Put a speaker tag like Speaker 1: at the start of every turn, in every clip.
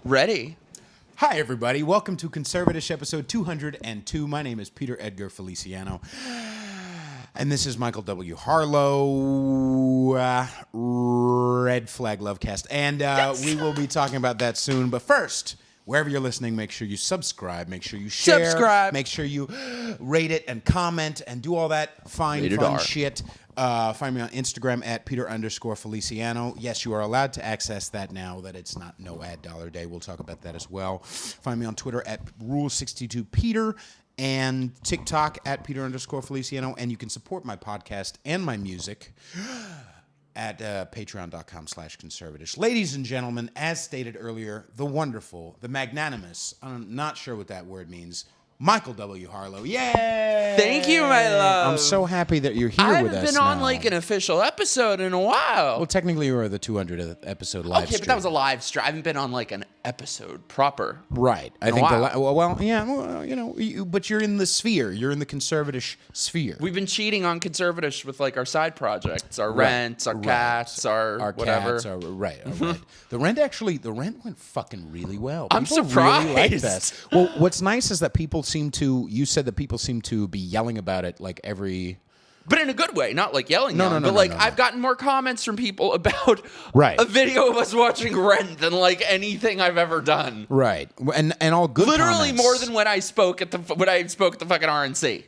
Speaker 1: Ready.
Speaker 2: Hi, everybody. Welcome to CONSERVATISH episode 202. My name is Peter Edgar Feliciano. And this is Michael W. Harlow, Red Flag Lovecast. And we will be talking about that soon. But first, wherever you're listening, make sure you subscribe. Make sure you share. Make sure you rate it and comment and do all that fun shit. Find me on Instagram at Peter_Feliciano. Yes, you are allowed to access that now that it's not no ad dollar day. We'll talk about that as well. Find me on Twitter at Rule62Peter and TikTok at Peter_Feliciano. And you can support my podcast and my music at patreon.com/conservatish. Ladies and gentlemen, as stated earlier, the wonderful, the magnanimous, I'm not sure what that word means, Michael W. Harlow. Yay!
Speaker 1: Thank you, my love.
Speaker 2: I'm so happy that you're here with us.
Speaker 1: I haven't been on like an official episode in a while.
Speaker 2: Well, technically, you were the 200th episode live stream.
Speaker 1: Okay, but that was a live stream. I haven't been on like an episode proper.
Speaker 2: Right. I think but you're in the sphere. You're in the conservative sphere.
Speaker 1: We've been cheating on conservatish with like our side projects, our rents, our cats, our whatever.
Speaker 2: Cats are, right. The rent went fucking really well.
Speaker 1: I'm surprised.
Speaker 2: Really like that. Well, what's nice is that you said that people seem to be yelling about it like every...
Speaker 1: But in a good way, not like yelling.
Speaker 2: No.
Speaker 1: I've gotten more comments from people about a video of us watching Rent than like anything I've ever done.
Speaker 2: Right, and all good.
Speaker 1: Literally
Speaker 2: comments.
Speaker 1: more than when I spoke at the fucking RNC.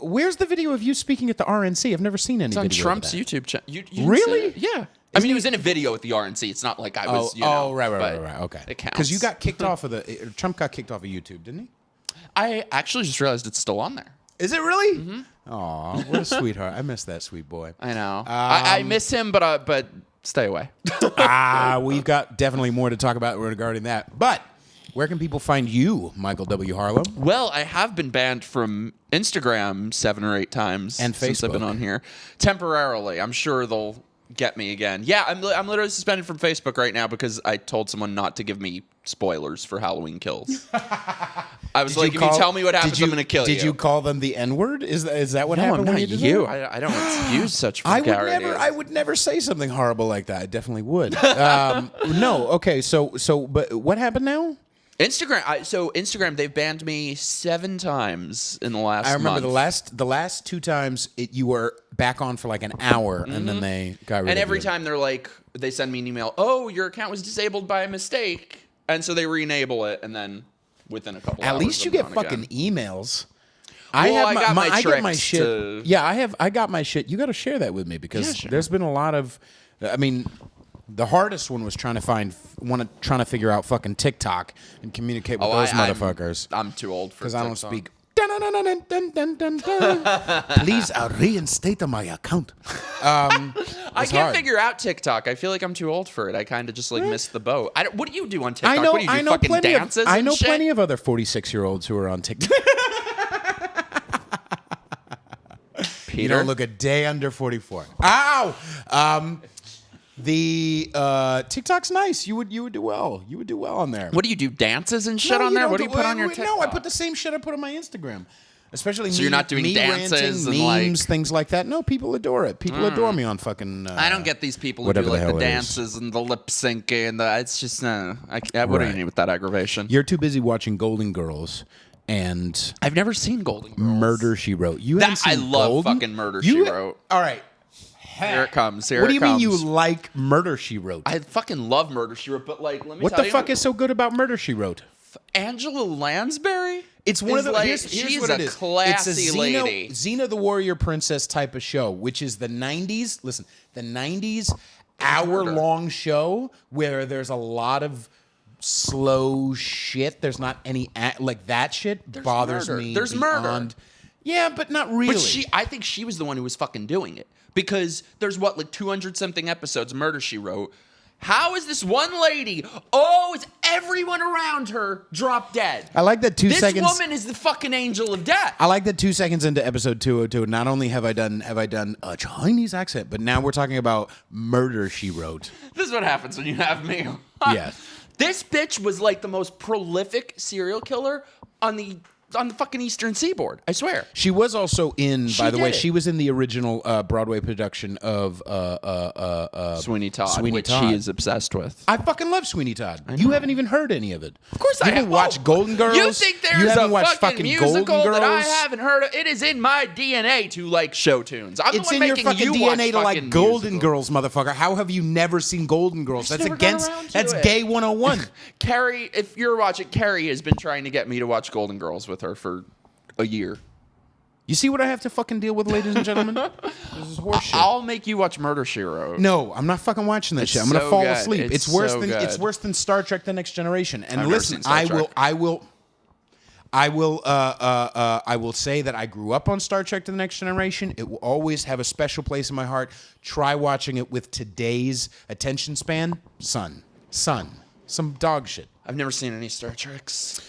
Speaker 2: Where's the video of you speaking at the RNC? I've never seen any.
Speaker 1: It's on
Speaker 2: video
Speaker 1: Trump's
Speaker 2: of that.
Speaker 1: YouTube channel. You
Speaker 2: really?
Speaker 1: Yeah. I mean, he was in a video at the RNC. It's not like I was.
Speaker 2: Right. Okay.
Speaker 1: It counts.
Speaker 2: Because you got kicked off of Trump got kicked off of YouTube, didn't he?
Speaker 1: I actually just realized it's still on there.
Speaker 2: Is it really? Mm-hmm. Aw, what a sweetheart. I miss that sweet boy.
Speaker 1: I know. I miss him, but stay away.
Speaker 2: We've got definitely more to talk about regarding that. But where can people find you, Michael W. Harlow?
Speaker 1: Well, I have been banned from Instagram 7 or 8 times
Speaker 2: and
Speaker 1: since I've been on here. Temporarily. I'm sure they'll get me again. Yeah, I'm literally suspended from Facebook right now because I told someone not to give me spoilers for Halloween Kills. I was like, if you tell me what happens, I'm going to kill you.
Speaker 2: Did you call them the N-word? Is that what happened?
Speaker 1: No,
Speaker 2: when
Speaker 1: I'm not
Speaker 2: you.
Speaker 1: I don't want to use such vulgarity.
Speaker 2: I would never say something horrible like that. I definitely would. No, okay, but what happened now?
Speaker 1: Instagram, they've banned me 7 times in the last month.
Speaker 2: I remember the last 2 times you were back on for like an hour, and then they got rid of you.
Speaker 1: And every time they send me an email, oh, your account was disabled by a mistake. And so they re-enable it, and then within a couple hours.
Speaker 2: At least you get fucking emails.
Speaker 1: Well,
Speaker 2: I got my shit. Yeah, I got my shit. You got to share that with me because there's been a lot of, the hardest one was trying to figure out fucking TikTok and communicate with those motherfuckers.
Speaker 1: I'm too old for TikTok.
Speaker 2: Because I don't speak. Please reinstate my account.
Speaker 1: I can't figure out TikTok. I feel like I'm too old for it. I kind of just missed the boat. What do you do on TikTok? What do you do? Fucking dances?
Speaker 2: I know plenty of other 46-year-olds who are on TikTok.
Speaker 1: Peter?
Speaker 2: You don't look a day under 44. Ow! The TikTok's nice. You would do well. You would do well on there.
Speaker 1: What do you do? Dances and shit on there? What do you put on your TikTok?
Speaker 2: No, I put the same shit I put on my Instagram. Especially
Speaker 1: so you're not doing dances
Speaker 2: ranting,
Speaker 1: and
Speaker 2: memes, things like that. No, people adore it. People adore me on fucking.
Speaker 1: I don't get these people who do like the dances and the lip syncing and it's just what do you need with that aggravation?
Speaker 2: You're too busy watching Golden Girls. And
Speaker 1: I've never seen Golden Girls.
Speaker 2: Murder, She Wrote.
Speaker 1: I love fucking Murder, She Wrote.
Speaker 2: All right.
Speaker 1: Here it comes.
Speaker 2: What do you mean you like Murder, She Wrote?
Speaker 1: I fucking love Murder, She Wrote, but like, let me tell you.
Speaker 2: What the fuck is so good about Murder, She Wrote?
Speaker 1: Angela Lansbury?
Speaker 2: It's one of the
Speaker 1: she's what it is. Classy
Speaker 2: it's a
Speaker 1: lady.
Speaker 2: Xena the Warrior Princess type of show, which is the 90s. Listen, the 90s hour-long show where there's a lot of slow shit. There's not any like that shit bothers me.
Speaker 1: There's murder.
Speaker 2: Yeah, but not really.
Speaker 1: But I think she was the one who was fucking doing it because there's 200-something episodes of Murder, She Wrote. How is this one lady? Oh, is everyone around her drop dead?
Speaker 2: I like that 2 seconds.
Speaker 1: This woman is the fucking angel of death.
Speaker 2: I like that 2 seconds into episode 202. Not only have I done a Chinese accent, but now we're talking about Murder, She Wrote.
Speaker 1: This is what happens when you have me.
Speaker 2: Yes.
Speaker 1: This bitch was like the most prolific serial killer on the on the fucking Eastern Seaboard. I swear.
Speaker 2: She was also in, by the way,
Speaker 1: did it.
Speaker 2: she was in the original Broadway production of
Speaker 1: Sweeney Todd,
Speaker 2: Sweeney
Speaker 1: which
Speaker 2: Todd.
Speaker 1: he is obsessed with.
Speaker 2: I fucking love Sweeney Todd. You haven't even heard any of it.
Speaker 1: Of course
Speaker 2: you
Speaker 1: I
Speaker 2: haven't watched Golden Girls.
Speaker 1: You think
Speaker 2: You
Speaker 1: there's
Speaker 2: haven't
Speaker 1: a
Speaker 2: watched
Speaker 1: fucking
Speaker 2: Golden
Speaker 1: musical that I
Speaker 2: Girls?
Speaker 1: haven't heard of? It is in my DNA to like show tunes. I'm
Speaker 2: It's
Speaker 1: the one
Speaker 2: in your
Speaker 1: making
Speaker 2: fucking
Speaker 1: you watch
Speaker 2: DNA to like
Speaker 1: fucking
Speaker 2: Golden
Speaker 1: musicals.
Speaker 2: Girls, motherfucker. How have you never seen Golden Girls? That's
Speaker 1: never got
Speaker 2: against.
Speaker 1: around to
Speaker 2: That's
Speaker 1: it.
Speaker 2: gay 101.
Speaker 1: Carrie, if you're watching, Carrie has been trying to get me to watch Golden Girls with her for a year.
Speaker 2: You see what I have to fucking deal with, ladies and gentlemen? This is horseshit.
Speaker 1: I'll make you watch Murder, She Wrote.
Speaker 2: No, I'm not fucking watching that
Speaker 1: It's
Speaker 2: shit. I'm gonna
Speaker 1: so
Speaker 2: fall
Speaker 1: good.
Speaker 2: asleep.
Speaker 1: It's
Speaker 2: worse
Speaker 1: so
Speaker 2: than
Speaker 1: good.
Speaker 2: it's worse than Star Trek: The Next Generation. And
Speaker 1: I've never
Speaker 2: listen,
Speaker 1: seen Star Trek.
Speaker 2: I will say that I grew up on Star Trek: The Next Generation. It will always have a special place in my heart. Try watching it with today's attention span. Son, some dog shit.
Speaker 1: I've never seen any Star Treks.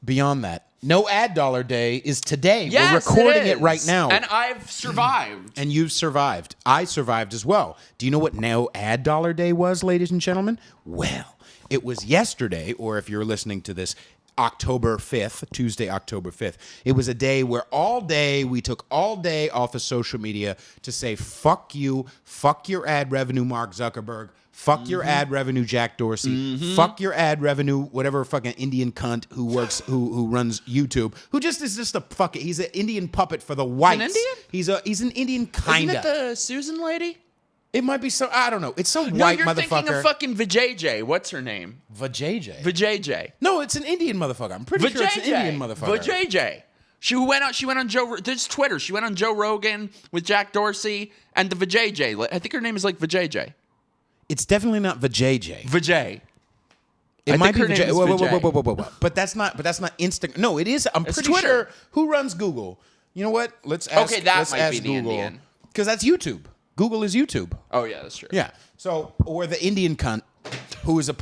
Speaker 2: Beyond that, No Ad Dollar Day is today.
Speaker 1: Yes,
Speaker 2: We're recording it
Speaker 1: is.
Speaker 2: right now.
Speaker 1: And I've survived.
Speaker 2: And you've survived. I survived as well. Do you know what No Ad Dollar Day was, ladies and gentlemen? Well, it was yesterday, or if you're listening to this, October 5th, Tuesday, October 5th. It was a day where all day, we took all day off of social media to say, fuck you, fuck your ad revenue, Mark Zuckerberg, fuck your ad revenue, Jack Dorsey, fuck your ad revenue, whatever fucking Indian cunt who works, who runs YouTube, who just is just a fucking, he's an Indian puppet for the whites.
Speaker 1: Indian?
Speaker 2: He's an Indian kinda.
Speaker 1: Isn't it the Susan lady?
Speaker 2: It might be so, I don't know. It's some
Speaker 1: No,
Speaker 2: white
Speaker 1: you're thinking
Speaker 2: motherfucker.
Speaker 1: of fucking Vijay. What's her name?
Speaker 2: Vajayjay.
Speaker 1: Vijay.
Speaker 2: No, it's an Indian motherfucker. I'm pretty sure it's an Indian motherfucker.
Speaker 1: Vijay. She went on Joe. This is Twitter. She went on Joe Rogan with Jack Dorsey and the Vijay. I think her name is like Vijay.
Speaker 2: It's definitely not Vajayjay.
Speaker 1: Vijay.
Speaker 2: It might be
Speaker 1: her name
Speaker 2: Vijay.
Speaker 1: is Vijay.
Speaker 2: Whoa. But that's not Instagram. No, it is. I'm
Speaker 1: It's
Speaker 2: pretty
Speaker 1: Twitter.
Speaker 2: sure. Who runs Google? You know what? Let's ask.
Speaker 1: Okay, that
Speaker 2: let's
Speaker 1: might
Speaker 2: ask
Speaker 1: be the
Speaker 2: Google.
Speaker 1: Indian.
Speaker 2: Because that's YouTube. Google is YouTube.
Speaker 1: Oh yeah, that's true.
Speaker 2: Yeah. So, or the Indian cunt who is a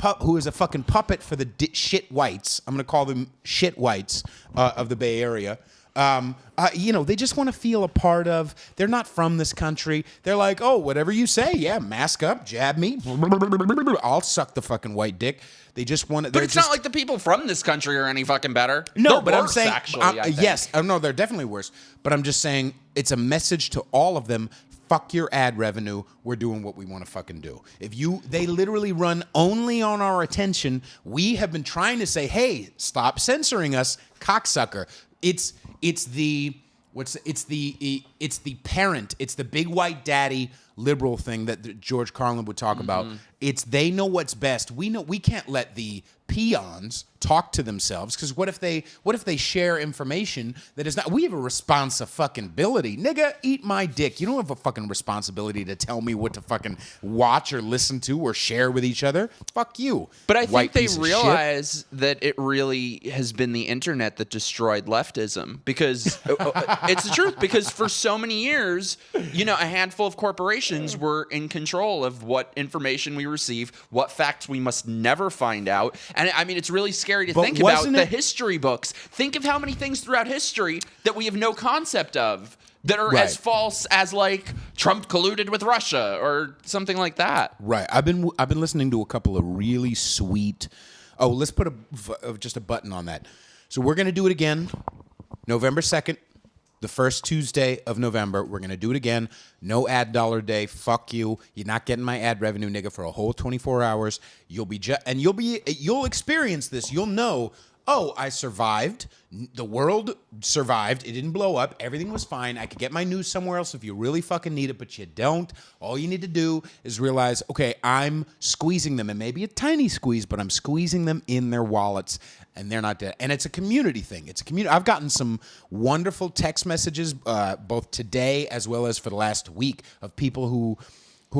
Speaker 2: fucking puppet for the shit whites. I'm gonna call them shit whites of the Bay Area. They just want to feel a part of. They're not from this country. They're like, oh, whatever you say, yeah, mask up, jab me, I'll suck the fucking white dick. They just want to.
Speaker 1: But it's not like the people from this country are any fucking better.
Speaker 2: No,
Speaker 1: They're
Speaker 2: but I'm
Speaker 1: worse,
Speaker 2: saying,
Speaker 1: actually, I think.
Speaker 2: yes, no, they're definitely worse. But I'm just saying, it's a message to all of them. Fuck your ad revenue. We're doing what we want to fucking do. They literally run only on our attention. We have been trying to say, hey, stop censoring us, cocksucker. It's the parent. It's the big white daddy liberal thing that George Carlin would talk about. It's they know what's best. We can't let the peons talk to themselves, because what if they share information that is not? We have a responsibility, nigga. Eat my dick. You don't have a fucking responsibility to tell me what to fucking watch or listen to or share with each other. Fuck you.
Speaker 1: But I
Speaker 2: white
Speaker 1: think they
Speaker 2: piece of shit.
Speaker 1: realize that it really has been the internet that destroyed leftism, because it's the truth. Because for so many years, a handful of corporations were in control of what information we receive, what facts we must never find out. And I mean, it's really scary to think about the history books. Think of how many things throughout history that we have no concept of that are as false as like Trump colluded with Russia or something like that.
Speaker 2: Right. I've been listening to a couple of really sweet. Oh, let's put just a button on that. So we're gonna do it again, November 2nd, the first Tuesday of November. We're gonna do it again. No ad dollar day. Fuck you. You're not getting my ad revenue, nigga, for a whole 24 hours. You'll experience this. You'll know. Oh, I survived. The world survived. It didn't blow up. Everything was fine. I could get my news somewhere else if you really fucking need it, but you don't. All you need to do is realize, okay, I'm squeezing them, and maybe a tiny squeeze, but I'm squeezing them in their wallets, and they're not dead. And it's a community thing. It's a community. I've gotten some wonderful text messages, both today as well as for the last week, of people who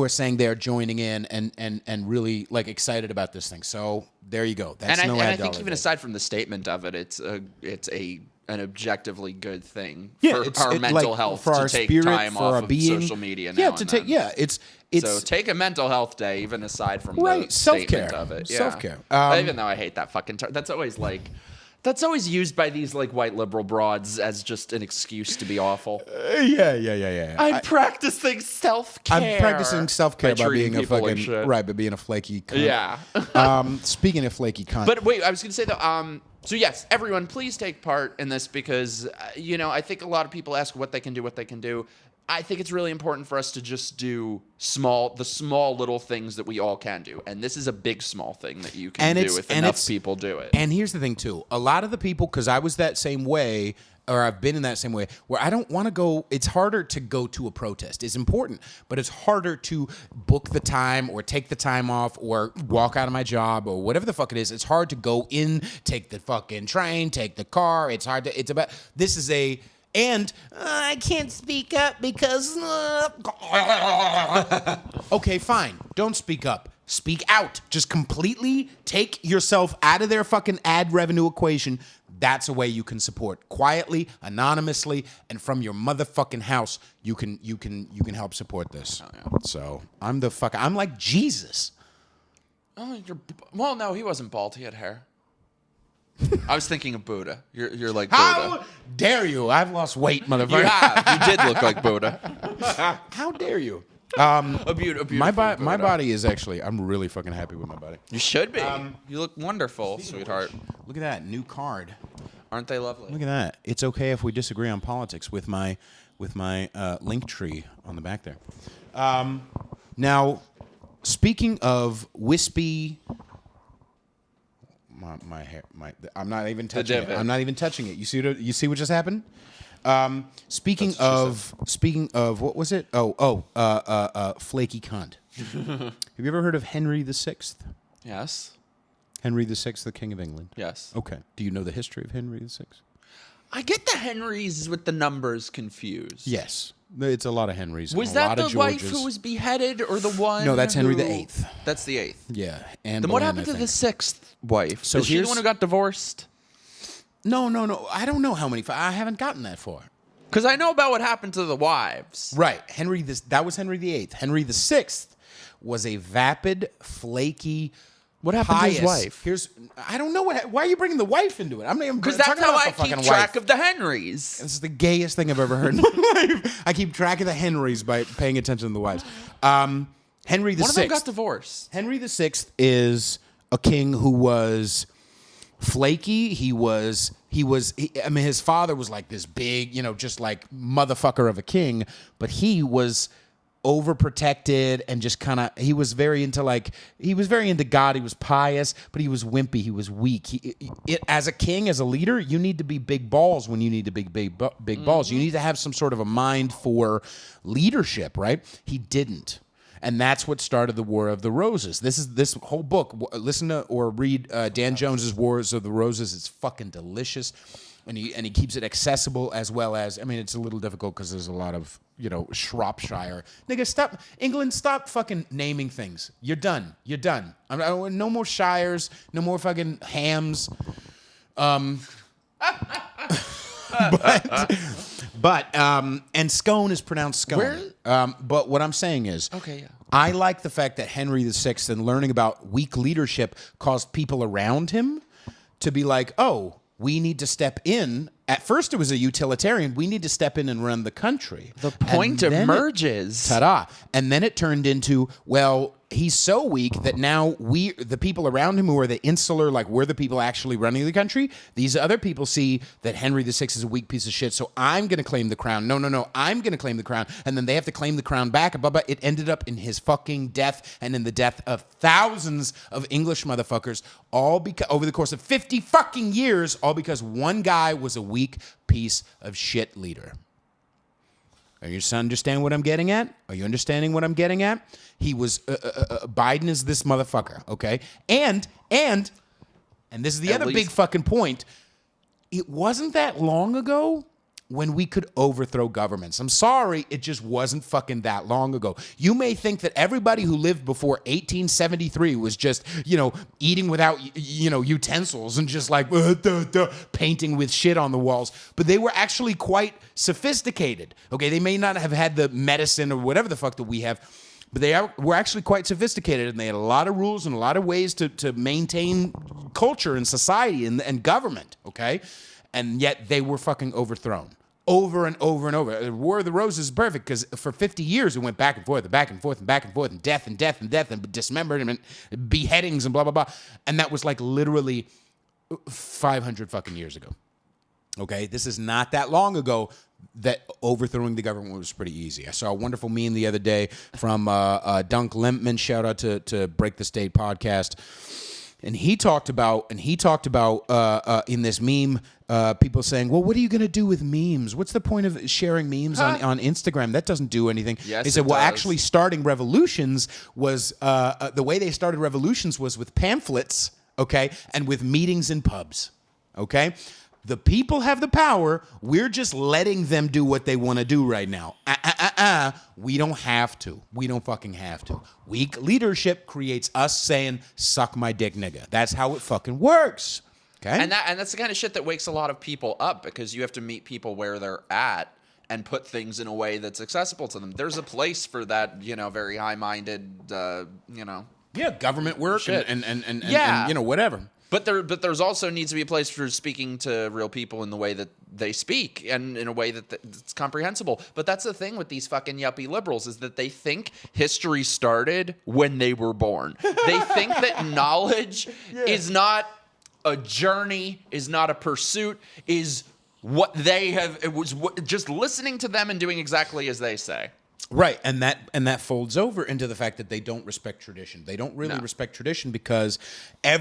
Speaker 2: are saying they're joining in and really like excited about this thing. So there you go. That's
Speaker 1: and
Speaker 2: no
Speaker 1: I
Speaker 2: ad
Speaker 1: think
Speaker 2: dollar
Speaker 1: even
Speaker 2: day.
Speaker 1: aside from the statement of it, it's an objectively good thing
Speaker 2: Yeah,
Speaker 1: for our mental health
Speaker 2: for
Speaker 1: to
Speaker 2: our
Speaker 1: take
Speaker 2: spirit,
Speaker 1: time
Speaker 2: for
Speaker 1: off
Speaker 2: our
Speaker 1: of
Speaker 2: being.
Speaker 1: social media now.
Speaker 2: Yeah,
Speaker 1: and then.
Speaker 2: it's
Speaker 1: So take a mental health day, even aside from the
Speaker 2: self-care.
Speaker 1: statement of it. Yeah.
Speaker 2: Self-care.
Speaker 1: Even though I hate that fucking term. That's always like That's always used by these like white liberal broads as just an excuse to be awful.
Speaker 2: Yeah.
Speaker 1: I'm practicing self-care.
Speaker 2: I'm practicing self-care by being a
Speaker 1: people
Speaker 2: fucking
Speaker 1: like shit.
Speaker 2: right, by being a flaky cunt.
Speaker 1: Yeah.
Speaker 2: Speaking of flaky cunt,
Speaker 1: But wait, I was going to say though, so yes, everyone, please take part in this because, I think a lot of people ask what they can do. I think it's really important for us to just do the small little things that we all can do. And this is a big small thing that you can do if enough people do it.
Speaker 2: And here's the thing too. A lot of the people, because I was that same way, or I've been in that same way, where I don't want to go, it's harder to go to a protest. It's important, but it's harder to book the time or take the time off or walk out of my job or whatever the fuck it is. It's hard to go in, take the fucking train, take the car. And I can't speak up because... Okay, fine. Don't speak up. Speak out. Just completely take yourself out of their fucking ad revenue equation. That's a way you can support quietly, anonymously, and from your motherfucking house. You can help support this. Oh, yeah. So I'm like Jesus.
Speaker 1: Oh, well, no, he wasn't bald. He had hair. I was thinking of Buddha. You're like Buddha.
Speaker 2: How dare you? I've lost weight, motherfucker.
Speaker 1: You have. You did look like Buddha.
Speaker 2: How dare you?
Speaker 1: A beautiful
Speaker 2: My
Speaker 1: Buddha.
Speaker 2: body is actually, I'm really fucking happy with my body.
Speaker 1: You should be. You look wonderful, sweetheart.
Speaker 2: Look at that new card.
Speaker 1: Aren't they lovely?
Speaker 2: Look at that. It's okay if we disagree on politics with my link tree on the back there. Now, speaking of wispy... My hair. I'm not even touching it. I'm not even touching it. You see what just happened? Speaking of what was it? Flaky cunt. Have you ever heard of Henry VI?
Speaker 1: Yes.
Speaker 2: Henry VI, the King of England.
Speaker 1: Yes.
Speaker 2: Okay. Do you know the history of Henry VI?
Speaker 1: I get the Henrys with the numbers confused.
Speaker 2: Yes. It's a lot of Henrys.
Speaker 1: Was
Speaker 2: and a lot
Speaker 1: that
Speaker 2: of
Speaker 1: the wife
Speaker 2: Georges.
Speaker 1: who was beheaded or the one?
Speaker 2: No, that's Henry
Speaker 1: who...
Speaker 2: VIII.
Speaker 1: That's the 8th.
Speaker 2: Yeah. And
Speaker 1: then what happened to the 6th wife?
Speaker 2: So
Speaker 1: is she the one who got divorced?
Speaker 2: No. I don't know how many. I haven't gotten that far.
Speaker 1: Because I know about what happened to the wives.
Speaker 2: Right. That was Henry VIII. Henry VI was a vapid, flaky,
Speaker 1: what happened
Speaker 2: pious.
Speaker 1: to his wife?
Speaker 2: I don't know why are you bringing the wife into it? I'm not even
Speaker 1: because that's how I keep track of the Henrys.
Speaker 2: This is the gayest thing I've ever heard in my life. I keep track of the Henrys by paying attention to the wives. Henry VI.
Speaker 1: One of them got divorced.
Speaker 2: Henry VI is a king who was flaky. His father was like this big, just like motherfucker of a king, but he was overprotected and just kind of he was very into God. He was pious, but he was wimpy. He was weak. As a king, as a leader, you need to be big balls when you need to be big balls. You need to have some sort of a mind for leadership, right? He didn't. And that's what started the War of the Roses. This whole book. Listen to or read Dan Jones's Wars of the Roses. It's fucking delicious, and he keeps it accessible as well as. I mean, it's a little difficult because there's a lot of Shropshire. Nigga, stop England. Stop fucking naming things. You're done. No more shires. No more fucking hams. But and scone is pronounced scone. But what I'm saying is,
Speaker 1: okay, yeah.
Speaker 2: I like the fact that Henry VI and learning about weak leadership caused people around him to be like, oh, we need to step in. At first, it was a utilitarian. We need to step in and run the country.
Speaker 1: The point emerges.
Speaker 2: Ta-da. And then it turned into, well, he's so weak that now the people around him who are the insular, like we're the people actually running the country, these other people see that Henry VI is a weak piece of shit, so I'm going to claim the crown. No, I'm going to claim the crown. And then they have to claim the crown back. It ended up in his fucking death and in the death of thousands of English motherfuckers, all because over the course of 50 fucking years, all because one guy was a weak piece of shit leader. Are you understanding what I'm getting at? Are you understanding what I'm getting at? He was Biden is this motherfucker, okay? And this is the other big fucking point. It wasn't that long ago when we could overthrow governments. I'm sorry, it just wasn't fucking that long ago. You may think that everybody who lived before 1873 was just, eating without, utensils and just like painting with shit on the walls, but they were actually quite sophisticated. Okay, they may not have had the medicine or whatever the fuck that we have, but were actually quite sophisticated, and they had a lot of rules and a lot of ways to maintain culture and society and government, okay? And yet they were fucking overthrown. Over and over and over. The War of the Roses is perfect because for 50 years it went back and forth and back and forth and back and forth and death and death and death and dismemberment and beheadings and blah, blah, blah. And that was like literally 500 fucking years ago. Okay? This is not that long ago that overthrowing the government was pretty easy. I saw a wonderful meme the other day from Dunk Limpman. Shout out to Break the State podcast. And he talked about in this meme, people saying, well, what are you going to do with memes? What's the point of sharing memes on Instagram? That doesn't do anything.
Speaker 1: Yes,
Speaker 2: he said,
Speaker 1: it
Speaker 2: well,
Speaker 1: does.
Speaker 2: actually starting revolutions was, the way they started revolutions was with pamphlets, okay, and with meetings in pubs, okay? The people have the power. We're just letting them do what they want to do right now. We don't have to. We don't fucking have to. Weak leadership creates us saying, suck my dick, nigga. That's how it fucking works. Okay?
Speaker 1: And that's the kind of shit that wakes a lot of people up because you have to meet people where they're at and put things in a way that's accessible to them. There's a place for that, very high-minded,
Speaker 2: Yeah, government work
Speaker 1: shit.
Speaker 2: and
Speaker 1: Yeah.
Speaker 2: whatever.
Speaker 1: But there's also needs to be a place for speaking to real people in the way that they speak and in a way that's comprehensible. But that's the thing with these fucking yuppie liberals is that they think history started when they were born. They think that knowledge is not a journey, is not a pursuit, is what they have. It was just listening to them and doing exactly as they say.
Speaker 2: Right, and that folds over into the fact that they don't respect tradition. They don't really respect tradition because they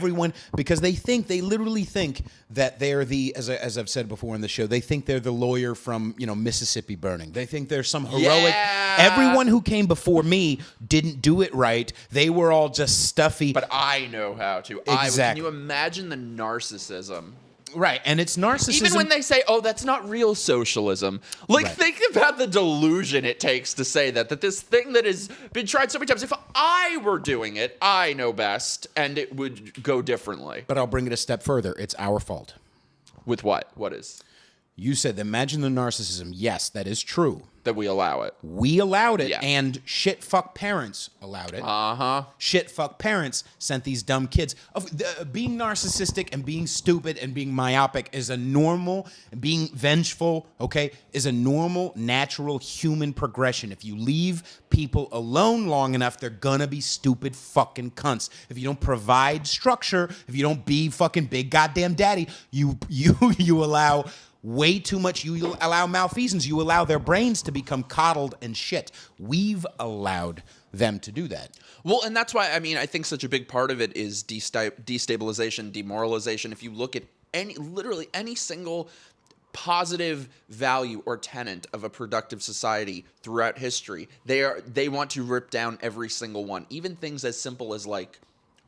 Speaker 2: literally think that they're as I've said before in the show, they think they're the lawyer from, Mississippi burning. They think they're some heroic.
Speaker 1: Yeah.
Speaker 2: Everyone who came before me didn't do it right. They were all just stuffy.
Speaker 1: But I know how to.
Speaker 2: Exactly.
Speaker 1: Can you imagine the narcissism?
Speaker 2: Right, and it's narcissism.
Speaker 1: Even when they say, "Oh, that's not real socialism," think about the delusion it takes to say that this thing that has been tried so many times. If I were doing it, I know best, and it would go differently.
Speaker 2: But I'll bring it a step further. It's our fault.
Speaker 1: With what? What is?
Speaker 2: You said, imagine the narcissism. Yes, that is true.
Speaker 1: That we allow it.
Speaker 2: We allowed it,
Speaker 1: Yeah.
Speaker 2: and shit fuck parents allowed it.
Speaker 1: Uh-huh.
Speaker 2: Shit fuck parents sent these dumb kids. Being narcissistic and being stupid and being myopic is a normal, being vengeful, okay, is a normal, natural human progression. If you leave people alone long enough, they're gonna be stupid fucking cunts. If you don't provide structure, if you don't be fucking big goddamn daddy, you allow way too much. You allow malfeasance. You allow their brains to become coddled and shit. We've allowed them to do that.
Speaker 1: Well, and that's why, I think such a big part of it is destabilization, demoralization. If you look at literally any single positive value or tenet of a productive society throughout history, they want to rip down every single one. Even things as simple as, like,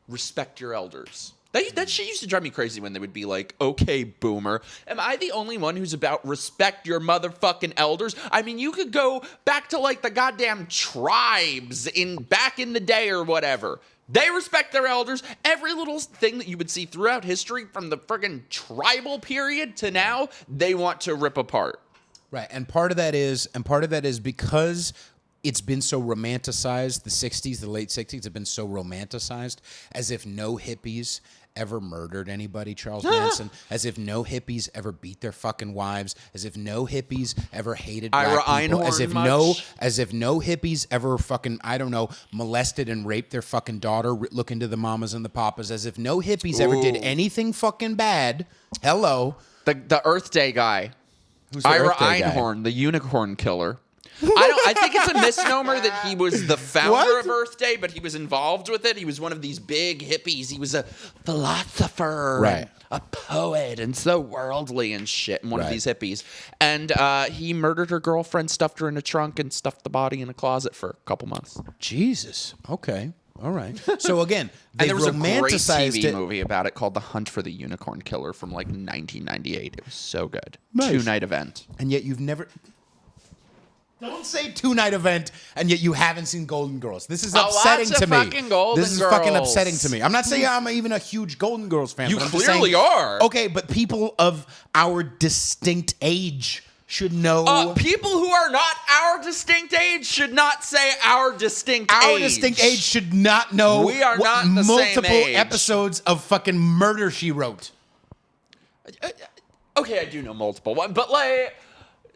Speaker 1: respect your elders. That shit used to drive me crazy when they would be like, okay, boomer, am I the only one who's about respect your motherfucking elders? You could go back to, like, the goddamn tribes back in the day or whatever. They respect their elders. Every little thing that you would see throughout history from the friggin' tribal period to now, they want to rip apart.
Speaker 2: Right, and part of that is because it's been so romanticized. The 60s, the late 60s have been so romanticized, as if no hippies ever murdered anybody, Charles Manson, as if no hippies ever beat their fucking wives, as if no hippies ever hated black people, as if no hippies ever fucking, molested and raped their fucking daughter. Look into the mamas and the papas, as if no hippies ever did anything fucking bad. Hello.
Speaker 1: The Earth Day guy.
Speaker 2: Who's the
Speaker 1: Ira
Speaker 2: Earth Day guy?
Speaker 1: Einhorn, the unicorn killer. I think it's a misnomer that he was the founder of Earth Day, but he was involved with it. He was one of these big hippies. He was a philosopher,
Speaker 2: right,
Speaker 1: and a poet, and so worldly and shit, and one of these hippies. And he murdered her girlfriend, stuffed her in a trunk, and stuffed the body in a closet for a couple months.
Speaker 2: Jesus. Okay. All right. So again, they
Speaker 1: and there was a great
Speaker 2: romanticized
Speaker 1: TV
Speaker 2: it.
Speaker 1: movie about it called The Hunt for the Unicorn Killer from like 1998. It was so good.
Speaker 2: Nice.
Speaker 1: 2-night event.
Speaker 2: And yet you've never... Don't say 2-night event, and yet you haven't seen Golden Girls. This is upsetting to me. This is fucking upsetting to me. I'm not saying I'm even a huge Golden Girls fan.
Speaker 1: You
Speaker 2: but I'm just
Speaker 1: clearly
Speaker 2: saying,
Speaker 1: are.
Speaker 2: Okay, but people of our distinct age should know.
Speaker 1: People who are not our distinct age should not say our distinct age.
Speaker 2: Our distinct age should not know.
Speaker 1: We are not the
Speaker 2: multiple
Speaker 1: same age.
Speaker 2: episodes of fucking Murder, She Wrote.
Speaker 1: Okay, I do know multiple ones, but like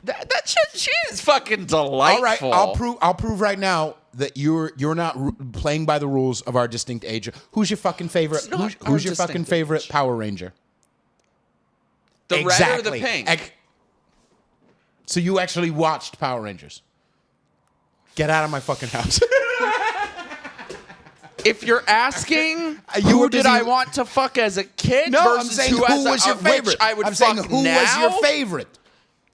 Speaker 1: that shit, she is fucking delightful.
Speaker 2: All right, I'll prove right now that you're not playing by the rules of our distinct age. Who's your fucking favorite? Who's your fucking favorite Power Ranger?
Speaker 1: The red or the pink?
Speaker 2: So you actually watched Power Rangers? Get out of my fucking house.
Speaker 1: If you're asking who did I want to fuck as a kid
Speaker 2: No, I'm
Speaker 1: versus
Speaker 2: saying who was your favorite.
Speaker 1: I would
Speaker 2: I'm saying
Speaker 1: fuck
Speaker 2: who
Speaker 1: now,
Speaker 2: was your favorite.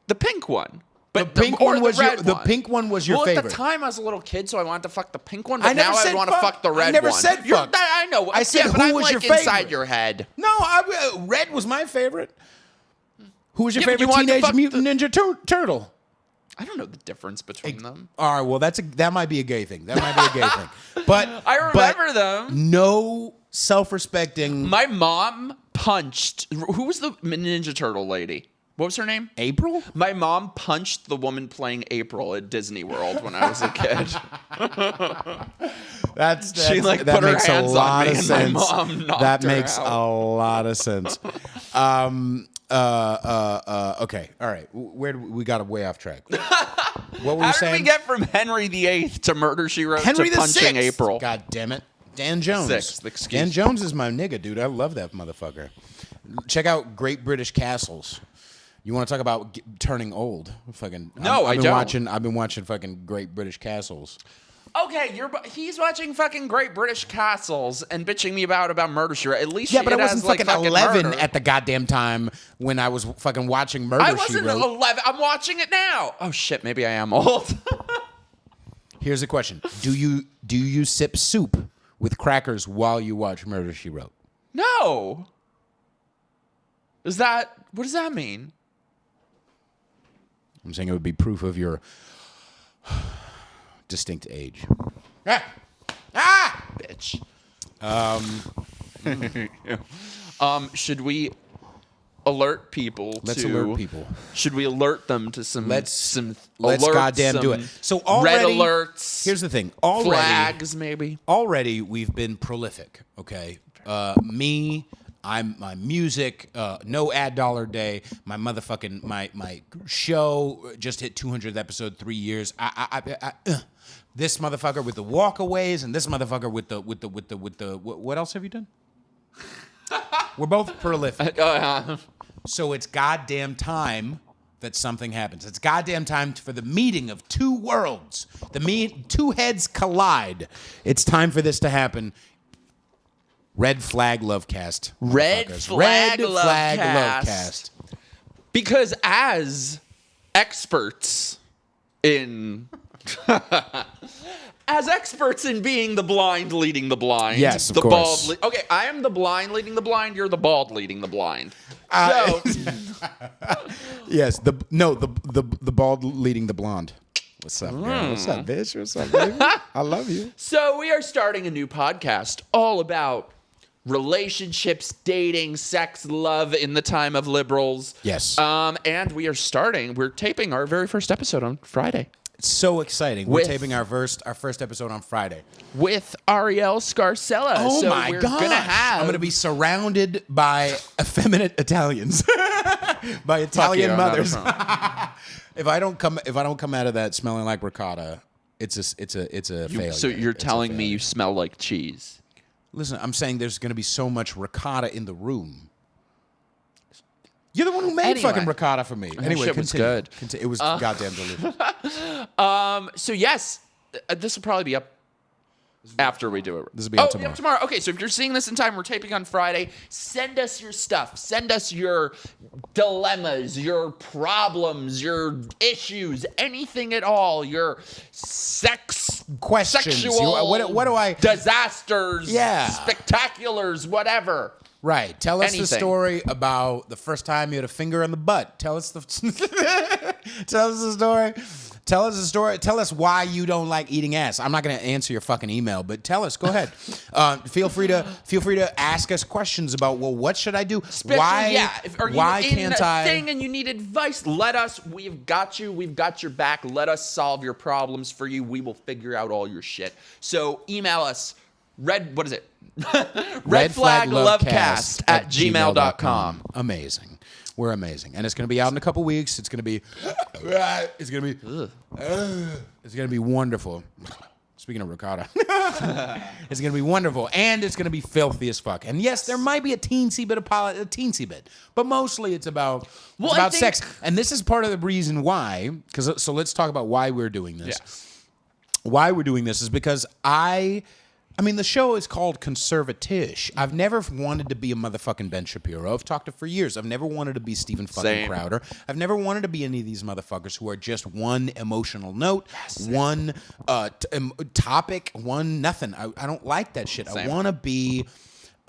Speaker 1: The pink one. But
Speaker 2: The pink one was
Speaker 1: red
Speaker 2: the
Speaker 1: one.
Speaker 2: pink one was your favorite.
Speaker 1: At the time, I was a little kid, so I wanted to fuck the pink one. But
Speaker 2: I never
Speaker 1: now I
Speaker 2: said
Speaker 1: want to fuck the red one.
Speaker 2: I never said fuck.
Speaker 1: I know.
Speaker 2: I said
Speaker 1: yeah, but
Speaker 2: who
Speaker 1: I'm
Speaker 2: was
Speaker 1: like
Speaker 2: your favorite?
Speaker 1: inside your head.
Speaker 2: No, red was my favorite. Who was your
Speaker 1: Yeah, but you
Speaker 2: favorite
Speaker 1: wanted to
Speaker 2: Teenage
Speaker 1: fuck
Speaker 2: Mutant Ninja Turtle?
Speaker 1: I don't know the difference between them.
Speaker 2: All right, well that might be a gay thing. That might be a gay thing. But
Speaker 1: I remember them.
Speaker 2: No self-respecting.
Speaker 1: My mom punched. Who was the Ninja Turtle lady? What was her name?
Speaker 2: April?
Speaker 1: My mom punched the woman playing April at Disney World when I was a kid. She like
Speaker 2: that
Speaker 1: put her
Speaker 2: makes
Speaker 1: hands
Speaker 2: a lot
Speaker 1: on me
Speaker 2: of
Speaker 1: and my
Speaker 2: sense.
Speaker 1: mom knocked
Speaker 2: That
Speaker 1: her
Speaker 2: makes
Speaker 1: out.
Speaker 2: a lot of sense. Okay, all right. We got way off track. What were
Speaker 1: How
Speaker 2: you
Speaker 1: did
Speaker 2: saying?
Speaker 1: we get from Henry VIII to Murder, She Wrote
Speaker 2: Henry
Speaker 1: to
Speaker 2: the
Speaker 1: punching
Speaker 2: Sixth.
Speaker 1: April?
Speaker 2: God damn it. Dan Jones.
Speaker 1: Sixth, excuse
Speaker 2: Dan
Speaker 1: me.
Speaker 2: Jones is my nigga, dude. I love that motherfucker. Check out Great British Castles. You want to talk about turning old? Fucking
Speaker 1: No, I don't.
Speaker 2: I've been watching fucking Great British Castles.
Speaker 1: Okay, he's watching fucking Great British Castles and bitching me about Murder, She Wrote. At least
Speaker 2: Yeah, but I
Speaker 1: it
Speaker 2: wasn't
Speaker 1: has, like,
Speaker 2: fucking 11
Speaker 1: murder.
Speaker 2: at the goddamn time when I was fucking watching Murder,
Speaker 1: I
Speaker 2: She
Speaker 1: wasn't
Speaker 2: Wrote.
Speaker 1: 11. I'm watching it now. Oh shit, maybe I am old.
Speaker 2: Here's the question: Do you sip soup with crackers while you watch Murder, She Wrote?
Speaker 1: No. What does that mean?
Speaker 2: I'm saying it would be proof of your distinct age.
Speaker 1: Bitch. Should we alert people
Speaker 2: Let's
Speaker 1: to...
Speaker 2: alert people.
Speaker 1: Should we alert them to some...
Speaker 2: Let's
Speaker 1: alerts,
Speaker 2: goddamn do it. So
Speaker 1: red
Speaker 2: already,
Speaker 1: alerts.
Speaker 2: Here's the thing.
Speaker 1: Flags, maybe.
Speaker 2: Already we've been prolific, okay? My music, no ad dollar day. My motherfucking my show just hit 200th episode, 3 years. This motherfucker with the walkaways, and this motherfucker with the what else have you done? We're both prolific. So it's goddamn time that something happens. It's goddamn time for the meeting of two worlds. Two heads collide. It's time for this to happen. Red Flag Lovecast.
Speaker 1: Red Flag
Speaker 2: Lovecast.
Speaker 1: Because as experts in... As experts in being the blind leading the blind.
Speaker 2: Yes, of
Speaker 1: the
Speaker 2: course.
Speaker 1: Bald okay, I am the blind leading the blind. You're the bald leading the blind.
Speaker 2: Yes, the bald leading the blonde. What's up, girl? What's up, bitch? What's up, baby? I love you.
Speaker 1: So we are starting a new podcast all about relationships, dating, sex, love in the time of liberals.
Speaker 2: Yes.
Speaker 1: And we're taping our very first episode on Friday.
Speaker 2: It's so exciting. We're taping our first episode on Friday.
Speaker 1: With Ariel Scarcella.
Speaker 2: Oh
Speaker 1: so
Speaker 2: my
Speaker 1: we're
Speaker 2: gosh.
Speaker 1: I'm
Speaker 2: going to be surrounded by effeminate Italians. By Italian mothers. If I don't come out of that smelling like ricotta, it's a failure.
Speaker 1: So you're telling me you smell like cheese.
Speaker 2: Listen, I'm saying there's going to be so much ricotta in the room. You're the one who made fucking ricotta for me. Anyway,
Speaker 1: shit was good.
Speaker 2: It was goddamn delicious.
Speaker 1: So yes, this will probably be up after we do it.
Speaker 2: This will be up tomorrow.
Speaker 1: Tomorrow. Okay, so if you're seeing this in time, we're taping on Friday. Send us your stuff. Send us your dilemmas, your problems, your issues, anything at all. Your
Speaker 2: Questions.
Speaker 1: sexual
Speaker 2: What do I...
Speaker 1: disasters,
Speaker 2: Yeah.
Speaker 1: spectaculars, whatever.
Speaker 2: Right. Tell us the
Speaker 1: Anything.
Speaker 2: story about the first time you had a finger in the butt. Tell us the story. Tell us a story. Tell us why you don't like eating ass. I'm not going to answer your fucking email, but tell us. Go ahead. Feel free to ask us questions about, well, what should I do?
Speaker 1: Especially,
Speaker 2: why
Speaker 1: in
Speaker 2: can't
Speaker 1: a
Speaker 2: I?
Speaker 1: thing and you need advice? Let us. We've got you. We've got your back. Let us solve your problems for you. We will figure out all your shit. So email us. What is it? Red Flag Lovecast at gmail.com.
Speaker 2: Amazing. We're amazing, and it's going to be out in a couple weeks. It's going to be wonderful. Speaking of ricotta, it's going to be wonderful, and it's going to be filthy as fuck. And yes, there might be a teensy bit, but mostly it's about sex. And this is part of the reason why. So let's talk about why we're doing this.
Speaker 1: Yes.
Speaker 2: Why we're doing this is because I mean, the show is called Conservatish. I've never wanted to be a motherfucking Ben Shapiro. I've talked to for years. I've never wanted to be Stephen fucking Crowder. I've never wanted to be any of these motherfuckers who are just one emotional note, one topic, one nothing. I don't like that shit.
Speaker 1: Same.
Speaker 2: I want to be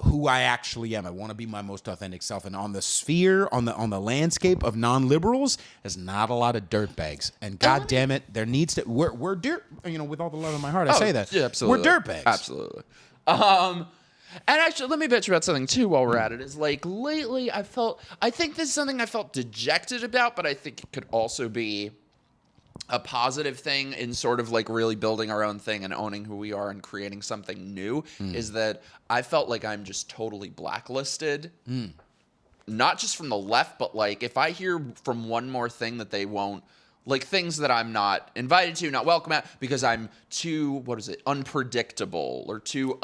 Speaker 2: who I actually am. I want to be my most authentic self. And on the sphere, on the landscape of non-liberals, there's not a lot of dirtbags. And God damn it, there needs to. We're dirt. with all the love in my heart, I say that.
Speaker 1: Yeah, absolutely.
Speaker 2: We're dirtbags.
Speaker 1: Absolutely. And actually, let me bitch about something too while we're at it. Is like lately, I think this is something I felt dejected about, but I think it could also be a positive thing in sort of like really building our own thing and owning who we are and creating something new, is that I felt like I'm just totally blacklisted. Not just from the left, but like if I hear from one more thing that they won't, like things that I'm not invited to, not welcome at, because I'm too, unpredictable or too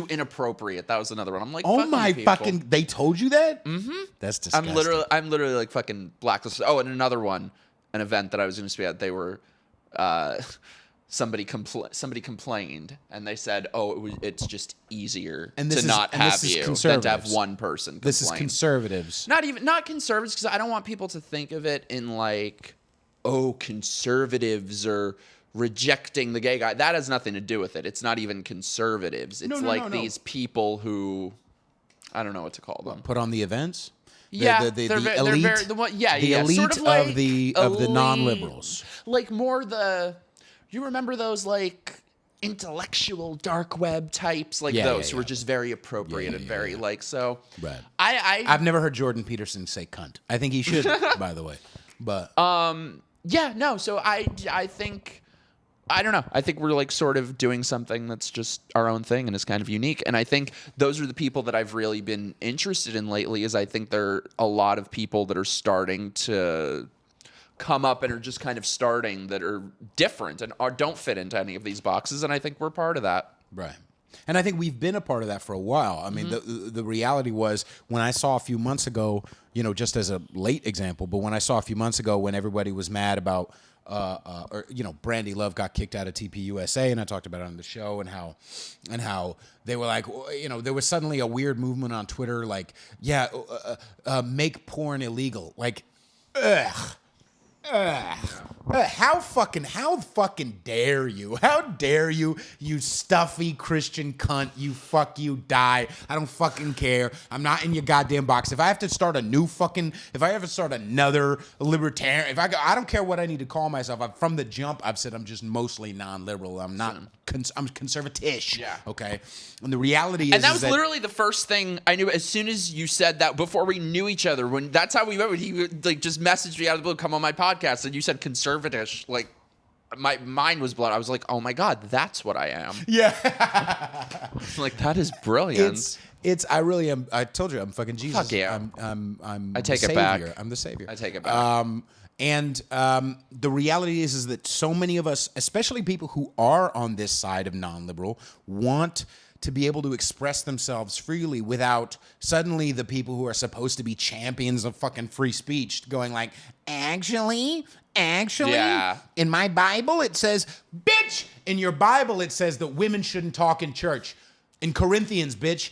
Speaker 1: inappropriate. That was another one. I'm like,
Speaker 2: oh my fucking, they told you that? Mm-hmm. That's disgusting.
Speaker 1: I'm literally like fucking blacklisted. Oh, and another one. An event that I was going to speak at, they were somebody complained and they said, it's just easier to not have you than to have one person complain.
Speaker 2: This is conservatives.
Speaker 1: Not conservatives, because I don't want people to think of it in like, conservatives are rejecting the gay guy. That has nothing to do with it. It's not even conservatives. It's these people who, I don't know what to call them.
Speaker 2: Put on the events?
Speaker 1: The elite,
Speaker 2: the elite
Speaker 1: sort of like
Speaker 2: of the non-liberals.
Speaker 1: Like more you remember those like intellectual dark web types, like those who were just very appropriate and very like so. Right.
Speaker 2: I've never heard Jordan Peterson say cunt. I think he should, by the way. But
Speaker 1: So I think. I don't know. I think we're like sort of doing something that's just our own thing and is kind of unique. And I think those are the people that I've really been interested in lately, is I think there are a lot of people that are starting to come up and are just kind of starting that are different and don't fit into any of these boxes. And I think we're part of that.
Speaker 2: Right. And I think we've been a part of that for a while. I mean, the reality was when I saw a few months ago, just as a late example, but when I saw a few months ago when everybody was mad about Brandy Love got kicked out of TPUSA, and I talked about it on the show, and how they were like, there was suddenly a weird movement on Twitter, like, make porn illegal, like, how fucking dare you? How dare you, you stuffy Christian cunt, you die. I don't fucking care. I'm not in your goddamn box. If I have to start if I ever start another libertarian, I don't care what I need to call myself. From the jump, I've said I'm just mostly non-liberal. I'm not, I'm conservatish. Yeah. Okay. And the reality is,
Speaker 1: and that was literally the first thing I knew as soon as you said that, before we knew each other, when that's how we met. He like just messaged me out of the blue, come on my podcast, and you said conservatish. Like my mind was blown. I was like, oh my God, that's what I am.
Speaker 2: Yeah.
Speaker 1: Like, that is brilliant.
Speaker 2: I really am. I told you I'm fucking Jesus.
Speaker 1: Fuck yeah.
Speaker 2: I
Speaker 1: take it back.
Speaker 2: I'm the savior.
Speaker 1: I take it back.
Speaker 2: And the reality is that so many of us, especially people who are on this side of non-liberal, want to be able to express themselves freely without suddenly the people who are supposed to be champions of fucking free speech going like, actually, in my Bible it says, bitch, in your Bible it says that women shouldn't talk in church. In Corinthians, bitch,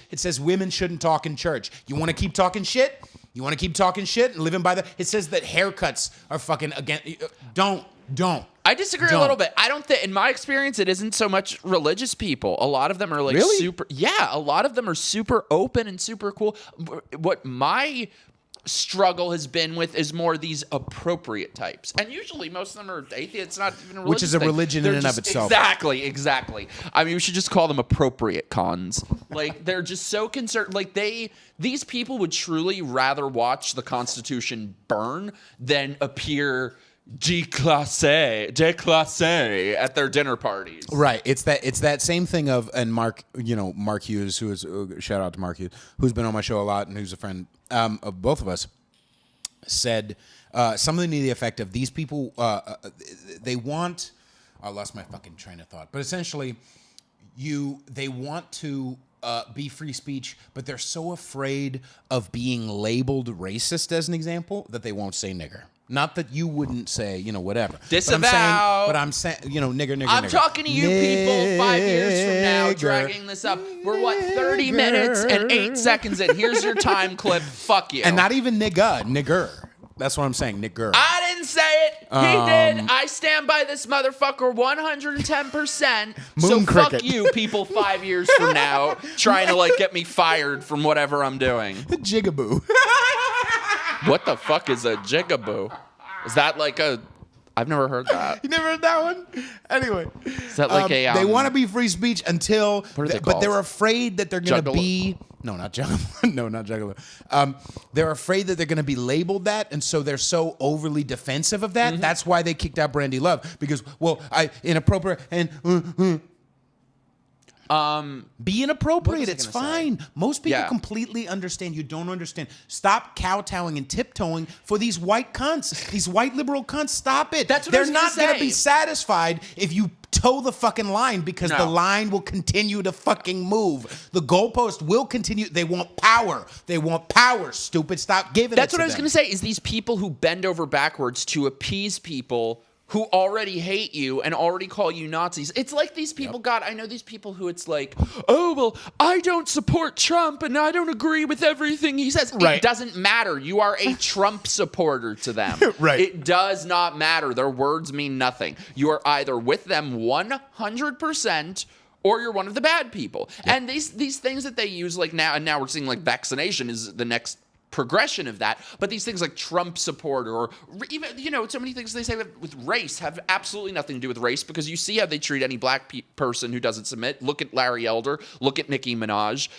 Speaker 2: it says women shouldn't talk in church. You want to keep talking shit? You want to keep talking shit and living by the... It says that haircuts are fucking against... Don't.
Speaker 1: I disagree a little bit. I don't think, in my experience, it isn't so much religious people. A lot of them are like super... Yeah, a lot of them are super open and super cool. What my struggle has been with is more these appropriate types. And usually most of them are atheists. It's not even a religious
Speaker 2: Which is a
Speaker 1: thing.
Speaker 2: religion
Speaker 1: They're
Speaker 2: in and of
Speaker 1: just-
Speaker 2: itself.
Speaker 1: Exactly. I mean, we should just call them appropriate cons. Like, they're just so concerned. Like, these people would truly rather watch the Constitution burn than appear déclassé at their dinner parties.
Speaker 2: Right. It's that same thing of, and Mark Hughes, who is, shout out to Mark Hughes, who's been on my show a lot and who's a friend of both of us, said something to the effect of these people, they want, I lost my fucking train of thought, but essentially they want to be free speech, but they're so afraid of being labeled racist, as an example, that they won't say nigger. Not that you wouldn't say, whatever.
Speaker 1: Disavow.
Speaker 2: But I'm saying, nigger.
Speaker 1: I'm talking to you people 5 years from now, dragging this up. We're 30 minutes and 8 seconds in. Here's your time clip. Fuck you.
Speaker 2: And not even nigger. That's what I'm saying, nigger.
Speaker 1: I didn't say it. He did. I stand by this motherfucker 110%. So
Speaker 2: Moon
Speaker 1: fuck
Speaker 2: cricket.
Speaker 1: you, people 5 years from now, trying to get me fired from whatever I'm doing.
Speaker 2: Jigaboo.
Speaker 1: What the fuck is a jigaboo? Is that I've never heard that.
Speaker 2: You never heard that one? Anyway.
Speaker 1: Is that
Speaker 2: they want to be free speech until,
Speaker 1: What are they
Speaker 2: but
Speaker 1: called?
Speaker 2: they're afraid that they're going to
Speaker 1: Juggalo.
Speaker 2: be, no, not juggalo. No, not juggalo. They're afraid that they're going to be labeled that, and so they're so overly defensive of that. That's why they kicked out Brandy Love, because, inappropriate and, be inappropriate. It's
Speaker 1: gonna
Speaker 2: fine. Most people
Speaker 1: Yeah.
Speaker 2: completely understand. You don't understand. Stop kowtowing and tiptoeing for these white cunts, these white liberal cunts. Stop it.
Speaker 1: That's what I
Speaker 2: They're
Speaker 1: was gonna
Speaker 2: not going to
Speaker 1: say.
Speaker 2: be satisfied if you toe the fucking line, because
Speaker 1: No.
Speaker 2: the line will continue to fucking move. The goalpost will continue. They want power. They want power. Stupid. Stop giving
Speaker 1: That's
Speaker 2: it
Speaker 1: what
Speaker 2: to
Speaker 1: I was
Speaker 2: them.
Speaker 1: going to say, is these people who bend over backwards to appease people who already hate you and already call you Nazis. It's like these people, God, I know these people who it's like, oh, well, I don't support Trump and I don't agree with everything he says.
Speaker 2: Right.
Speaker 1: It doesn't matter. You are a Trump supporter to them.
Speaker 2: Right.
Speaker 1: It does not matter. Their words mean nothing. You are either with them 100% or you're one of the bad people. Yep. And these things that they use now, and now we're seeing vaccination is the next progression of that, but these things like Trump supporter or even, so many things they say with race have absolutely nothing to do with race, because you see how they treat any black person who doesn't submit. Look at Larry Elder, look at Nicki Minaj.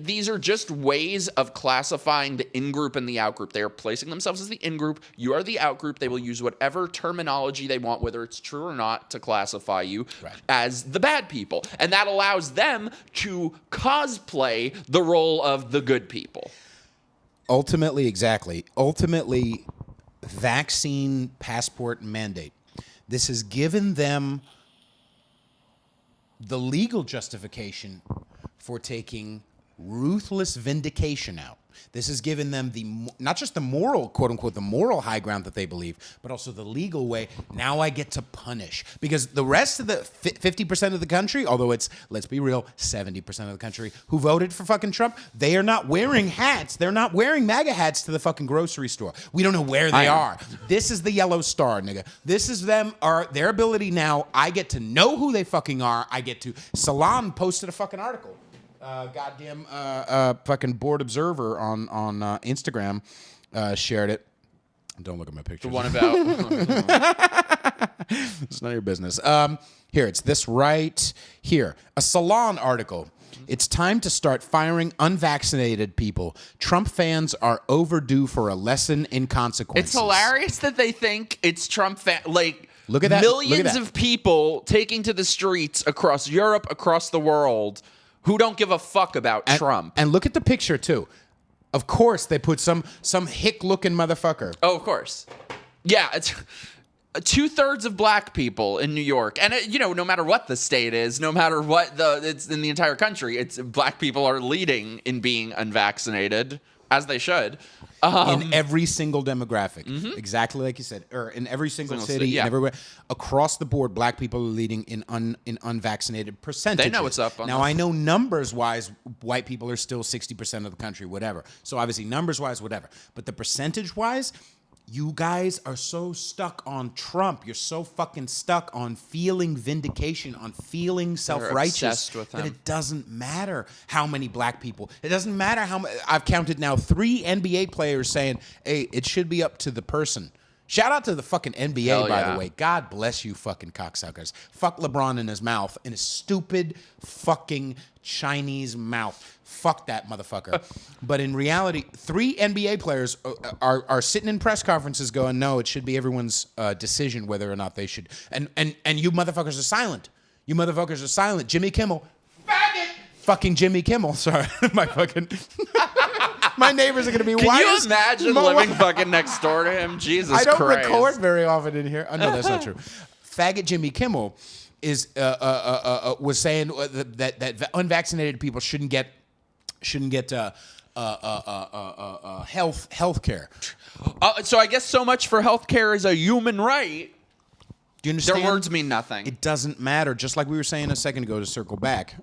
Speaker 1: These are just ways of classifying the in-group and the out-group. They are placing themselves as the in-group. You are the out-group. They will use whatever terminology they want, whether it's true or not, to classify you as the bad people. And that allows them to cosplay the role of the good people.
Speaker 2: Ultimately, vaccine passport mandate. This has given them the legal justification for taking ruthless vindication out. This has given them not just the moral, quote unquote, the moral high ground that they believe, but also the legal way. Now I get to punish, because the rest of the 50% of the country, although it's, let's be real, 70% of the country who voted for fucking Trump, they are not wearing hats. They're not wearing MAGA hats to the fucking grocery store. We don't know where they are. This is the yellow star, nigga. This is their ability now. I get to know who they fucking are. Salon posted a fucking article. Fucking board observer on Instagram shared it. Don't look at my pictures.
Speaker 1: The one about
Speaker 2: It's none of your business. Here, it's this right here. A Salon article. It's time to start firing unvaccinated people. Trump fans are overdue for a lesson in consequences.
Speaker 1: It's hilarious that they think it's Trump
Speaker 2: Look at that.
Speaker 1: Millions of people taking to the streets across Europe, across the world, who don't give a fuck about Trump.
Speaker 2: And look at the picture, too. Of course, they put some hick-looking motherfucker.
Speaker 1: Oh, of course. Yeah, it's 2/3 of black people in New York. And, no matter what the state is, no matter what it's in the entire country, it's black people are leading in being unvaccinated, as they should.
Speaker 2: In every single demographic, exactly like you said, or in every single city,
Speaker 1: yeah.
Speaker 2: and everywhere across the board, black people are leading in unvaccinated percentages.
Speaker 1: They know what's up.
Speaker 2: Now I know numbers-wise, white people are still 60% of the country, whatever. So obviously numbers-wise, whatever. But the percentage-wise, You guys are so stuck on Trump. You're so fucking stuck on feeling vindication, on feeling self-righteous
Speaker 1: obsessed with
Speaker 2: that
Speaker 1: him.
Speaker 2: it doesn't matter how many black people. It doesn't matter how many. I've counted now 3 NBA players saying, hey, it should be up to the person. Shout out to the fucking NBA,
Speaker 1: Hell
Speaker 2: by
Speaker 1: yeah.
Speaker 2: the way. God bless you fucking cocksuckers. Fuck LeBron in his mouth, in his stupid fucking Chinese mouth. Fuck that motherfucker. But in reality, 3 NBA players are sitting in press conferences going, no, it should be everyone's decision whether or not they should. And you motherfuckers are silent. You motherfuckers are silent. Jimmy Kimmel. Faggot! Fucking Jimmy Kimmel. Sorry. My fucking... My neighbors are going to be...
Speaker 1: Can you imagine living fucking next door to him? Jesus Christ.
Speaker 2: I don't record very often in here. Oh, no, that's not true. Faggot Jimmy Kimmel is was saying that unvaccinated people shouldn't get health care.
Speaker 1: So I guess so much for health care is a human right.
Speaker 2: Do you understand?
Speaker 1: Their words mean nothing.
Speaker 2: It doesn't matter. Just like we were saying a second ago, to circle back.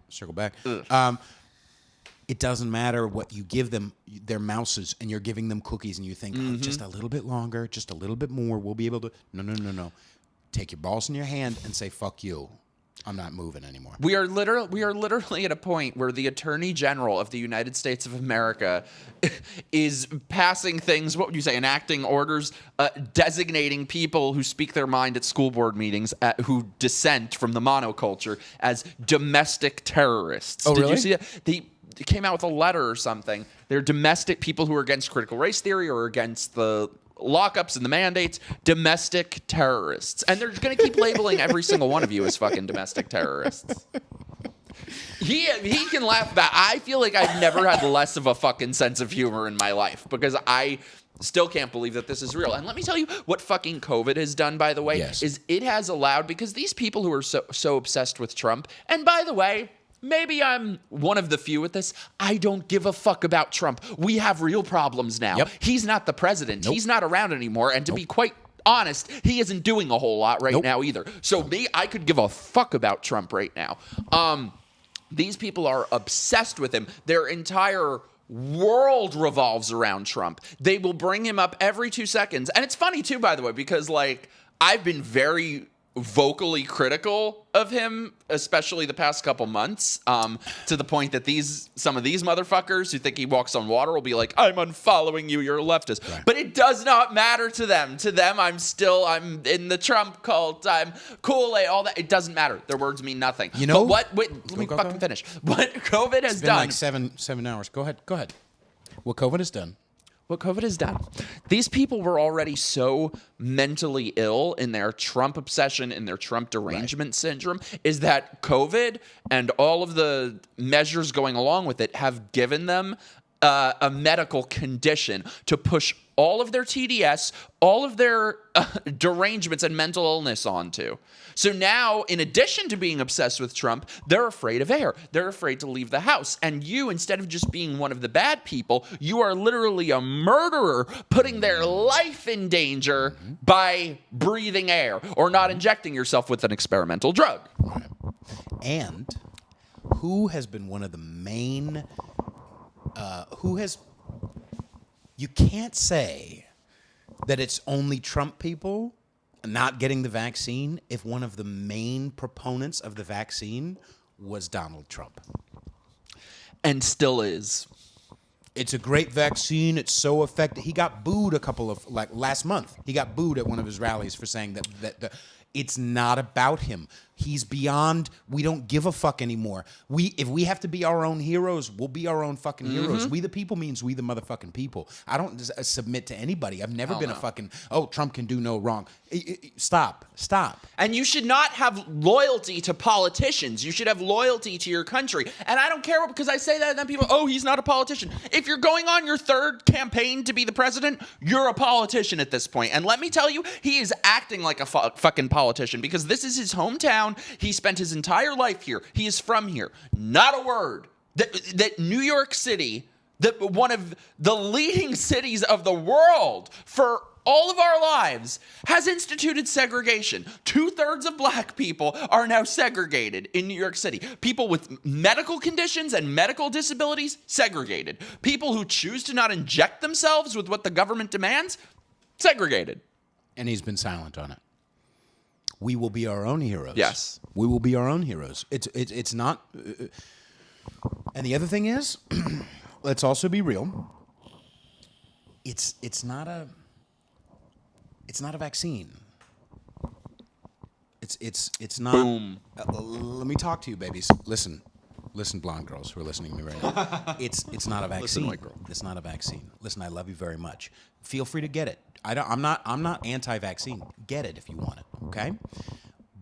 Speaker 2: It doesn't matter what you give them. They're mouses, and you're giving them cookies, and you think, oh, just a little bit longer, just a little bit more, we'll be able to. No. Take your balls in your hand and say, fuck you. I'm not moving anymore.
Speaker 1: We are literally at a point where the Attorney General of the United States of America is passing things, what would you say, enacting orders, designating people who speak their mind at school board meetings who dissent from the monoculture as domestic terrorists.
Speaker 2: Oh,
Speaker 1: Did
Speaker 2: really?
Speaker 1: you see that? They came out with a letter or something. They're domestic people who are against critical race theory or against the lockups and the mandates, domestic terrorists. And they're going to keep labeling every single one of you as fucking domestic terrorists. He can laugh about. I feel like I've never had less of a fucking sense of humor in my life because I still can't believe that this is real. And let me tell you what fucking COVID has done, by the way, is it has allowed, because these people who are so obsessed with Trump, and by the way, maybe I'm one of the few with this. I don't give a fuck about Trump. We have real problems now.
Speaker 2: Yep.
Speaker 1: He's not the president.
Speaker 2: Nope.
Speaker 1: He's not around anymore. And to be quite honest, he isn't doing a whole lot right now either. So I could give a fuck about Trump right now. These people are obsessed with him. Their entire world revolves around Trump. They will bring him up every 2 seconds. And it's funny too, by the way, because like I've been very vocally critical of him, especially the past couple months, to the point that some of these motherfuckers who think he walks on water will be like, I'm unfollowing you, you're a leftist. Right. But it does not matter to them. To them, I'm in the Trump cult, I'm cool, all that. It doesn't matter. Their words mean nothing. You know what? Wait, let me fucking finish. What COVID has done.
Speaker 2: Like seven hours. Go ahead. What COVID has done.
Speaker 1: What COVID has done. These people were already so mentally ill in their Trump obsession, in their Trump derangement syndrome, is that COVID and all of the measures going along with it have given them a medical condition to push all of their TDS, all of their derangements and mental illness onto. So now, in addition to being obsessed with Trump, they're afraid of air. They're afraid to leave the house. And you, instead of just being one of the bad people, you are literally a murderer putting their life in danger by breathing air or not injecting yourself with an experimental drug.
Speaker 2: Right. And who has been one of the main... You can't say that it's only Trump people not getting the vaccine if one of the main proponents of the vaccine was Donald Trump.
Speaker 1: And still is.
Speaker 2: It's a great vaccine. It's so effective. He got booed last month. He got booed at one of his rallies for saying that it's not about him. He's beyond, we don't give a fuck anymore. If we have to be our own heroes, we'll be our own fucking heroes. We the people means we the motherfucking people. I don't submit to anybody. I've never been a fucking, Trump can do no wrong. Stop.
Speaker 1: And you should not have loyalty to politicians. You should have loyalty to your country. And I don't care because I say that and then people, he's not a politician. If you're going on your third campaign to be the president, you're a politician at this point. And let me tell you, he is acting like a fucking politician because this is his hometown. He spent his entire life here. He is from here. Not a word that New York City, that one of the leading cities of the world for all of our lives, has instituted segregation. 2/3 of black people are now segregated in New York City. People with medical conditions and medical disabilities, segregated. People who choose to not inject themselves with what the government demands, Segregated.
Speaker 2: And he's been silent on it. We will be our own heroes.
Speaker 1: Yes.
Speaker 2: We will be our own heroes. It's not... and the other thing is, let's also be real. It's not a vaccine. It's not...
Speaker 1: Boom.
Speaker 2: Let me talk to you, babies. Listen, blonde girls who are listening to me right now. It's not a vaccine.
Speaker 1: Listen, white girl.
Speaker 2: It's not a vaccine. Listen, I love you very much. Feel free to get it. I'm not anti-vaccine. Get it if you want it, okay?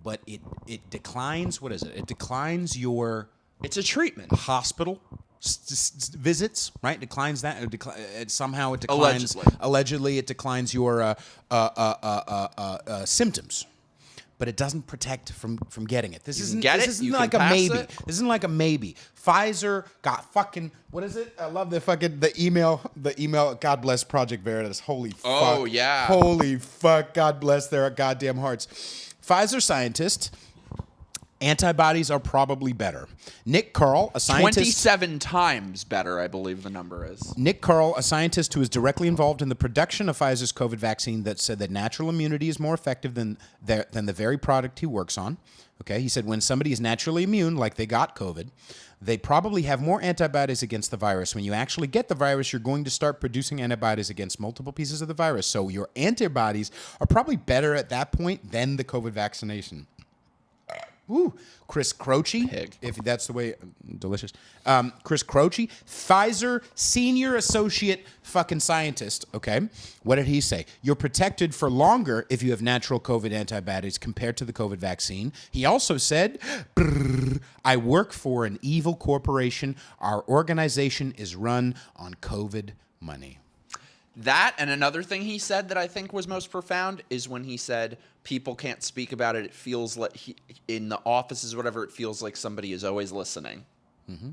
Speaker 2: But it declines. What is it? It declines your...
Speaker 1: It's a treatment.
Speaker 2: Hospital visits, right? Declines that. Somehow it declines. Allegedly, it declines your symptoms. But it doesn't protect from getting it. This isn't like a maybe. This isn't like a maybe. Pfizer got fucking, what is it? I love the email. God bless Project Veritas. Holy fuck.
Speaker 1: Oh yeah.
Speaker 2: Holy fuck. God bless their goddamn hearts. Pfizer scientist. Antibodies are probably better. Nick Carl, a scientist...
Speaker 1: 27 times better, I believe the number is.
Speaker 2: Nick Carl, a scientist who is directly involved in the production of Pfizer's COVID vaccine, that said that natural immunity is more effective than the very product he works on. Okay, he said when somebody is naturally immune, like they got COVID, they probably have more antibodies against the virus. When you actually get the virus, you're going to start producing antibodies against multiple pieces of the virus. So your antibodies are probably better at that point than the COVID vaccination. Ooh, Chris Croce, if that's the way, delicious. Chris Croce, Pfizer senior associate fucking scientist, okay? What did he say? You're protected for longer if you have natural COVID antibodies compared to the COVID vaccine. He also said, I work for an evil corporation. Our organization is run on COVID money.
Speaker 1: That, and another thing he said that I think was most profound is when he said people can't speak about it. It feels like in the offices, whatever, it feels like somebody is always listening. Mm-hmm.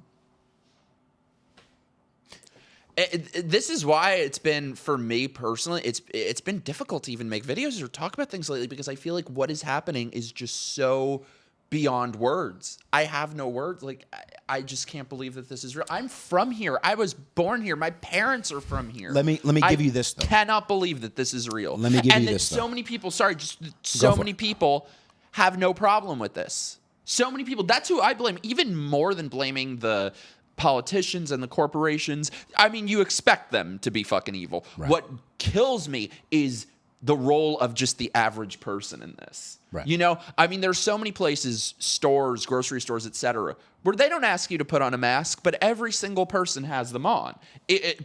Speaker 1: This is why it's been, for me personally, it's been difficult to even make videos or talk about things lately because I feel like what is happening is just so beyond words. I have no words. Like, I just can't believe that this is real. I'm from here. I was born here. My parents are from here.
Speaker 2: Let me give you this, though.
Speaker 1: I cannot believe that this is real.
Speaker 2: Let me give you this, though.
Speaker 1: So many people, so many people have no problem with this. So many people. That's who I blame, even more than blaming the politicians and the corporations. I mean, you expect them to be fucking evil. Right. What kills me is the role of just the average person in this.
Speaker 2: Right.
Speaker 1: You know, I mean, there's so many places, stores, grocery stores, etc., where they don't ask you to put on a mask, but every single person has them on.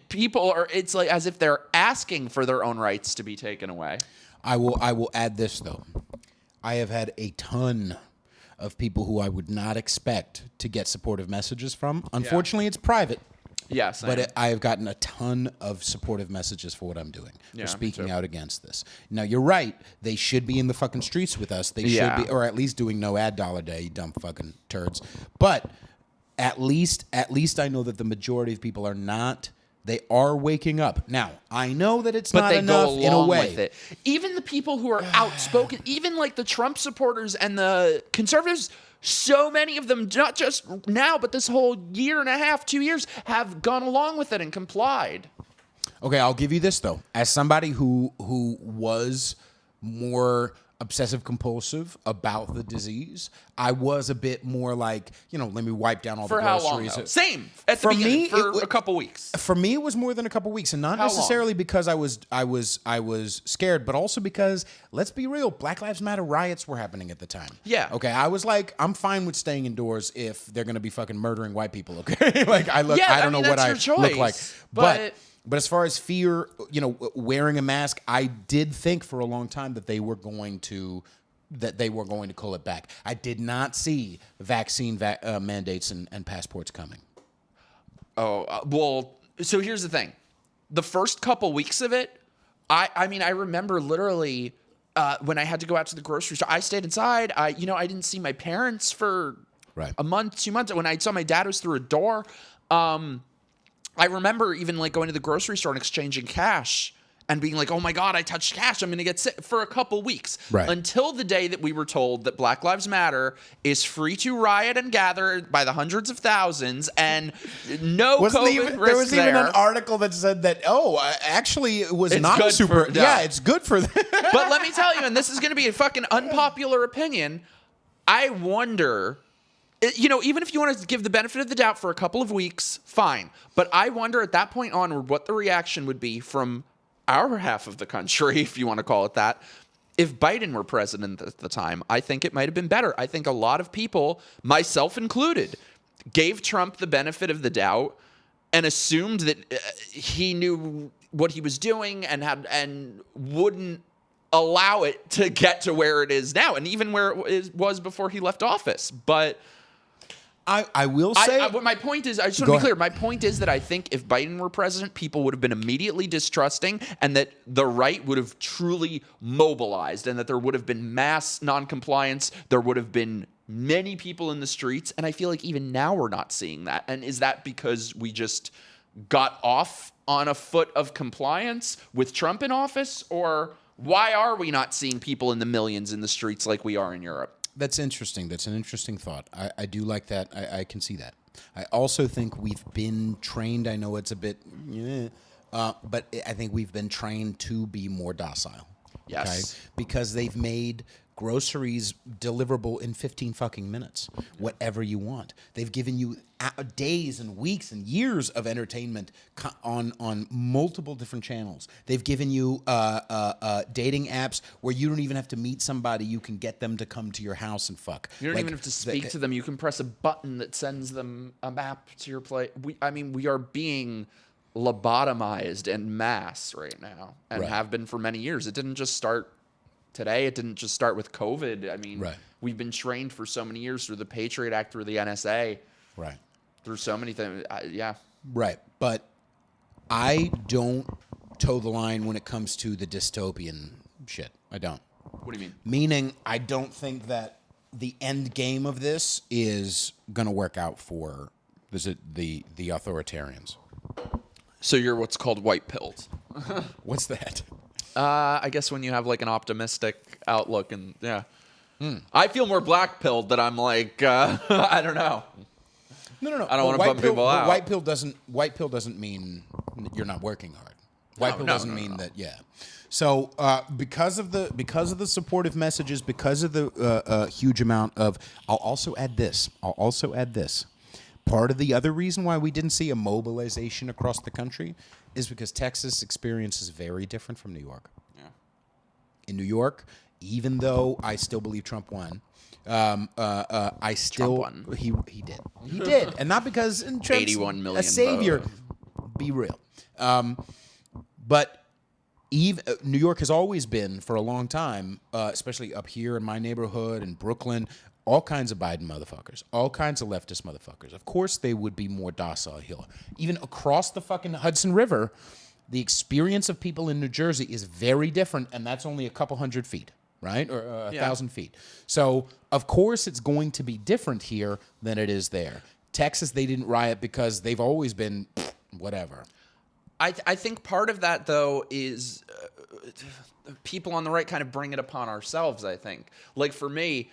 Speaker 1: People are, it's like as if they're asking for their own rights to be taken away.
Speaker 2: I will add this, though. I have had a ton of people who I would not expect to get supportive messages from. Unfortunately, it's private.
Speaker 1: Yes,
Speaker 2: but I have gotten a ton of supportive messages for what I'm doing.
Speaker 1: Yeah,
Speaker 2: for speaking out against this. Now, you're right. They should be in the fucking streets with us. They should be, or at least doing no ad dollar day, you dumb fucking turds. But at least I know that the majority of people are not. They are waking up. Now, I know that it's not enough in a way.
Speaker 1: With it. Even the people who are outspoken, even like the Trump supporters and the conservatives, so many of them, not just now, but this whole year and a half, 2 years, have gone along with it and complied.
Speaker 2: Okay, I'll give you this, though. As somebody who was more obsessive compulsive about the disease, I was a bit more like, let me wipe down all the groceries.
Speaker 1: For how long, though? Same. At the beginning, for a couple weeks.
Speaker 2: For me, it was more than a couple weeks, and not necessarily because I was scared, but also because, let's be real, Black Lives Matter riots were happening at the time.
Speaker 1: Yeah.
Speaker 2: Okay, I was like, I'm fine with staying indoors if they're going to be fucking murdering white people, okay? Like, I don't know what I look like. But as far as fear, wearing a mask, I did think for a long time that they were going to pull it back. I did not see vaccine mandates and passports coming.
Speaker 1: Well, so here's the thing. The first couple weeks of it, I mean, I remember literally when I had to go out to the grocery store, I stayed inside. I didn't see my parents for a month, 2 months. When I saw my dad, it was through a door. I remember even like going to the grocery store and exchanging cash and being like, oh my God, I touched cash, I'm going to get sick for a couple weeks.
Speaker 2: Right.
Speaker 1: Until the day that we were told that Black Lives Matter is free to riot and gather by the hundreds of thousands and no COVID risk
Speaker 2: there was even
Speaker 1: there.
Speaker 2: an article that said that, actually it was
Speaker 1: It's
Speaker 2: not
Speaker 1: good
Speaker 2: super.
Speaker 1: for-
Speaker 2: yeah,
Speaker 1: yeah.
Speaker 2: it's good for them.
Speaker 1: But let me tell you, and this is going to be a fucking unpopular opinion, I wonder... even if you want to give the benefit of the doubt for a couple of weeks, fine. But I wonder at that point onward what the reaction would be from our half of the country, if you want to call it that. If Biden were president at the time, I think it might have been better. I think a lot of people, myself included, gave Trump the benefit of the doubt and assumed that he knew what he was doing and wouldn't allow it to get to where it is now, and even where it was before he left office. But...
Speaker 2: I will say...
Speaker 1: my point is, I just want to be clear, my point is that I think if Biden were president, people would have been immediately distrusting and that the right would have truly mobilized and that there would have been mass noncompliance. There would have been many people in the streets. And I feel like even now we're not seeing that. And is that because we just got off on a foot of compliance with Trump in office? Or why are we not seeing people in the millions in the streets like we are in Europe?
Speaker 2: That's interesting. That's an interesting thought. I do like that. I can see that. I also think we've been trained. I know it's a bit, but I think we've been trained to be more docile.
Speaker 1: Yes.
Speaker 2: Okay? Because they've made groceries deliverable in 15 fucking minutes, whatever you want. They've given you days and weeks and years of entertainment on multiple different channels. They've given you dating apps where you don't even have to meet somebody. You can get them to come to your house and fuck.
Speaker 1: You don't even have to speak to them. You can press a button that sends them a map to your place. We are being lobotomized en masse right now and have been for many years. It didn't just start today. It didn't just start with COVID. I mean, we've been trained for so many years through the Patriot Act, through the NSA.
Speaker 2: Right.
Speaker 1: Through so many things. Yeah.
Speaker 2: Right. But I don't toe the line when it comes to the dystopian shit. I don't.
Speaker 1: What do you mean?
Speaker 2: Meaning, I don't think that the end game of this is going to work out for the authoritarians.
Speaker 1: So you're what's called white-pilled.
Speaker 2: What's that?
Speaker 1: I guess when you have like an optimistic outlook and I feel more black-pilled that I'm like, I don't know.
Speaker 2: No.
Speaker 1: I don't want to bum people out.
Speaker 2: White pill doesn't mean you're not working hard. White pill doesn't mean that. Yeah. So because of the supportive messages, because of the huge amount of, I'll also add this. Part of the other reason why we didn't see a mobilization across the country is because Texas experience is very different from New York.
Speaker 1: Yeah.
Speaker 2: In New York, even though I still believe Trump won, I still
Speaker 1: Trump won.
Speaker 2: He did, and not because Trump's
Speaker 1: 81 million
Speaker 2: a savior.
Speaker 1: votes.
Speaker 2: Be real, but New York has always been for a long time, especially up here in my neighborhood in Brooklyn. All kinds of Biden motherfuckers, all kinds of leftist motherfuckers. Of course, they would be more docile here. Even across the fucking Hudson River, the experience of people in New Jersey is very different, and that's only a couple hundred feet, right? Or 1,000 feet. So, of course, it's going to be different here than it is there. Texas, they didn't riot because they've always been whatever.
Speaker 1: I think part of that, though, is people on the right kind of bring it upon ourselves, I think. Like, for me...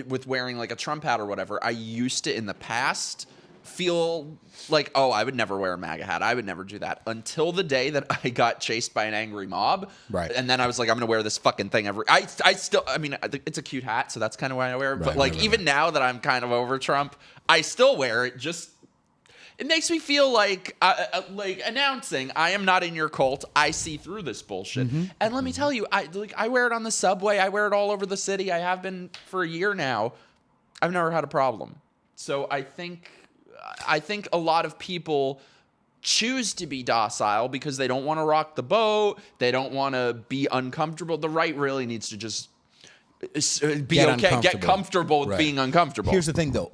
Speaker 1: with wearing like a Trump hat or whatever, I used to in the past feel like, oh, I would never wear a MAGA hat. I would never do that until the day that I got chased by an angry mob. Right. And then I was like, I'm going to wear this fucking thing I mean, it's a cute hat, so that's kind of why I wear it. But even now that I'm kind of over Trump, I still wear it. It makes me feel like announcing, I am not in your cult. I see through this bullshit. Mm-hmm. And let me tell you, I wear it on the subway. I wear it all over the city. I have been for a year now. I've never had a problem. So I think a lot of people choose to be docile because they don't want to rock the boat. They don't want to be uncomfortable. The right really needs to just get comfortable with being uncomfortable.
Speaker 2: Here's the thing, though.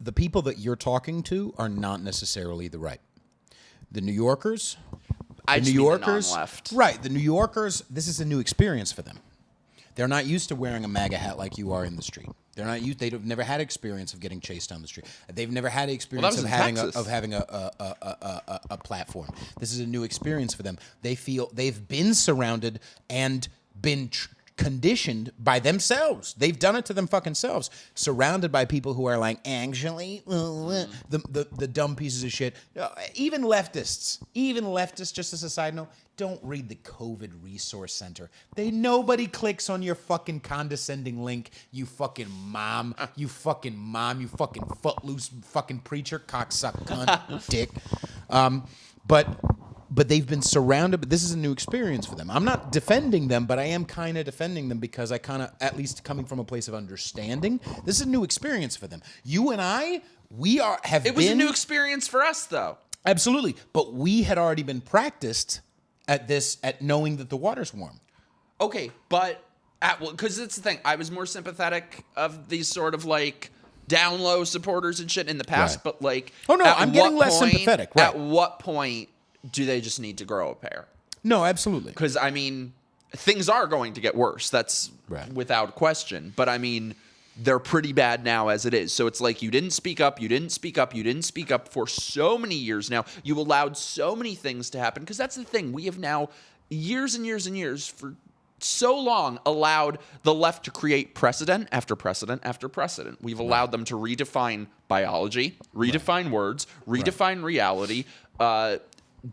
Speaker 2: The people that you're talking to are not necessarily the right. The New Yorkers,
Speaker 1: the non-left.
Speaker 2: Right, the New Yorkers, this is a new experience for them. They're not used to wearing a MAGA hat like you are in the street. They're not used. They've never had experience of getting chased down the street. They've never had experience
Speaker 1: was
Speaker 2: of
Speaker 1: in
Speaker 2: having a platform. This is a new experience for them. They feel they've been surrounded and been conditioned by themselves. They've done it to them fucking selves. Surrounded by people who are like, actually, the dumb pieces of shit. Even leftists, just as a side note, don't read the COVID Resource Center. Nobody clicks on your fucking condescending link, you fucking mom, you fucking footloose fucking preacher, cocksuck cunt, dick. But they've been surrounded, but this is a new experience for them. I'm not defending them, but I am kind of defending them because I kind of, at least coming from a place of understanding, this is a new experience for them. You and I,
Speaker 1: It was a new experience for us, though.
Speaker 2: Absolutely. But we had already been practiced at knowing that the water's warm.
Speaker 1: Okay, but because it's the thing, I was more sympathetic of these sort of like down low supporters and shit in the past,
Speaker 2: Right.
Speaker 1: but like,
Speaker 2: oh no, I'm getting less sympathetic. Right.
Speaker 1: At what point do they just need to grow a pair?
Speaker 2: No, absolutely.
Speaker 1: Because I mean, things are going to get worse. That's
Speaker 2: right.
Speaker 1: Without question. But I mean, they're pretty bad now as it is. So it's like you didn't speak up for so many years now. You allowed so many things to happen. Because that's the thing. We have now years and years and years for so long allowed the left to create precedent after precedent after precedent. We've allowed them to redefine biology, redefine words, redefine reality,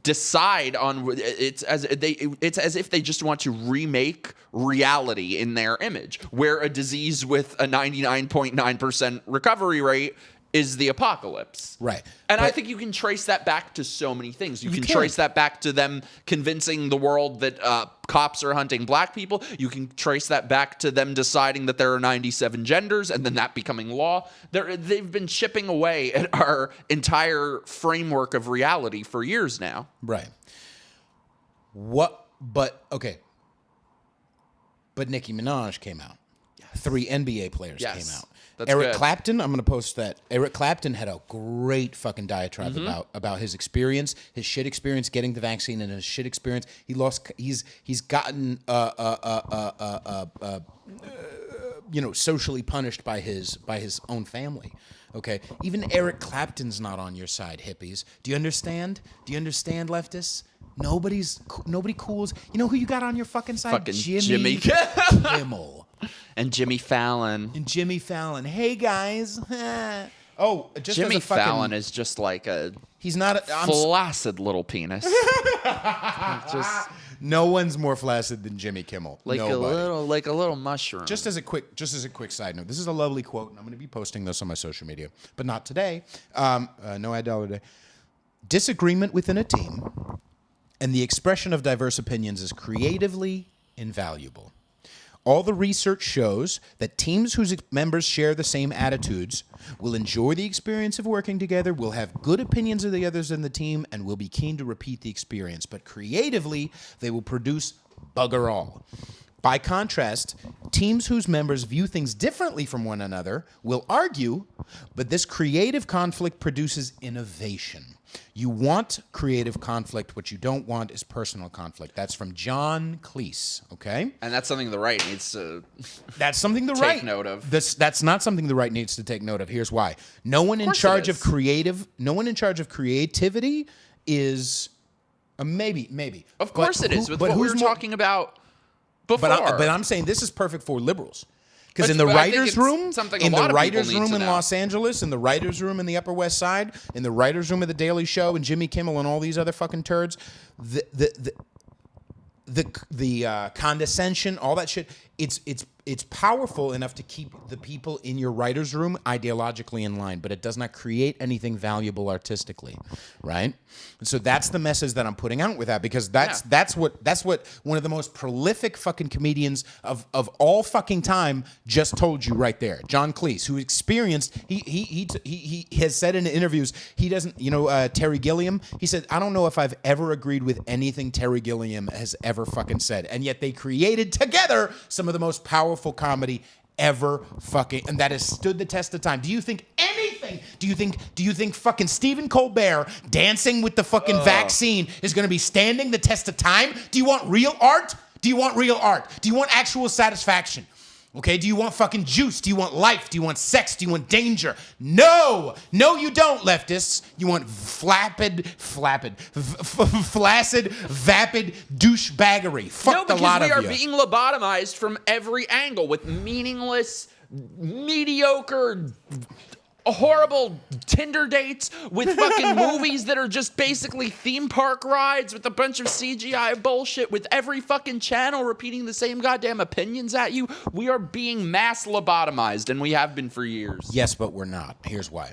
Speaker 1: decide on it's as if they just want to remake reality in their image, where a disease with a 99.9% recovery rate is the apocalypse.
Speaker 2: Right.
Speaker 1: And I think you can trace that back to so many things. You can trace that back to them convincing the world that cops are hunting black people. You can trace that back to them deciding that there are 97 genders and then that becoming law. They've been chipping away at our entire framework of reality for years now.
Speaker 2: Right. Okay. But Nicki Minaj came out. Yes. 3 NBA players came out.
Speaker 1: That's
Speaker 2: Eric
Speaker 1: good.
Speaker 2: Clapton, I'm going to post that. Eric Clapton had a great fucking diatribe about his experience, his shit experience getting the vaccine, and his shit experience. He's gotten socially punished by his own family. Okay, even Eric Clapton's not on your side, hippies. Do you understand? Do you understand, leftists? Nobody cools. You know who you got on your fucking side?
Speaker 1: Fucking Jimmy
Speaker 2: Kimmel.
Speaker 1: And Jimmy Fallon.
Speaker 2: Hey guys. Just
Speaker 1: Jimmy Fallon is just like a flaccid little penis.
Speaker 2: Just no one's more flaccid than Jimmy Kimmel.
Speaker 1: Like a little mushroom.
Speaker 2: Just as a quick side note, this is a lovely quote, and I'm going to be posting this on my social media, but not today. No $1 today. Disagreement within a team and the expression of diverse opinions is creatively invaluable. All the research shows that teams whose members share the same attitudes will enjoy the experience of working together, will have good opinions of the others in the team, and will be keen to repeat the experience. But creatively, they will produce bugger all. By contrast, teams whose members view things differently from one another will argue, but this creative conflict produces innovation. You want creative conflict. What you don't want is personal conflict. That's from John Cleese, okay?
Speaker 1: And that's something the right needs to
Speaker 2: take
Speaker 1: note of.
Speaker 2: That's not something the right needs to take note of. Here's why. No one in charge of creativity is maybe.
Speaker 1: Of course it is. With what we were talking about before.
Speaker 2: But I'm saying this is perfect for liberals. Because in the writers' room, in Los Angeles, in the writers' room in the Upper West Side, in the writers' room of The Daily Show, and Jimmy Kimmel and all these other fucking turds, the condescension, all that shit, it's powerful enough to keep the people in your writers' room ideologically in line, but it does not create anything valuable artistically, right? And so that's the message that I'm putting out with that, because that's what one of the most prolific fucking comedians of all fucking time just told you right there. John Cleese, who experienced, he has said in interviews, he doesn't, Terry Gilliam, he said, I don't know if I've ever agreed with anything Terry Gilliam has ever fucking said, and yet they created together some of the most powerful comedy ever fucking, and that has stood the test of time. Do you think anything? Do you think fucking Stephen Colbert dancing with the fucking vaccine is going to be standing the test of time? Do you want real art? Do you want actual satisfaction? Okay, do you want fucking juice? Do you want life? Do you want sex? Do you want danger? No! No, you don't, leftists. You want flaccid, vapid douchebaggery. Fuck the lot of you.
Speaker 1: No, because we are being lobotomized from every angle with meaningless, mediocre, horrible Tinder dates, with fucking movies that are just basically theme park rides with a bunch of CGI bullshit, with every fucking channel repeating the same goddamn opinions at you. We are being mass lobotomized, and we have been for years.
Speaker 2: Yes, but we're not. Here's why.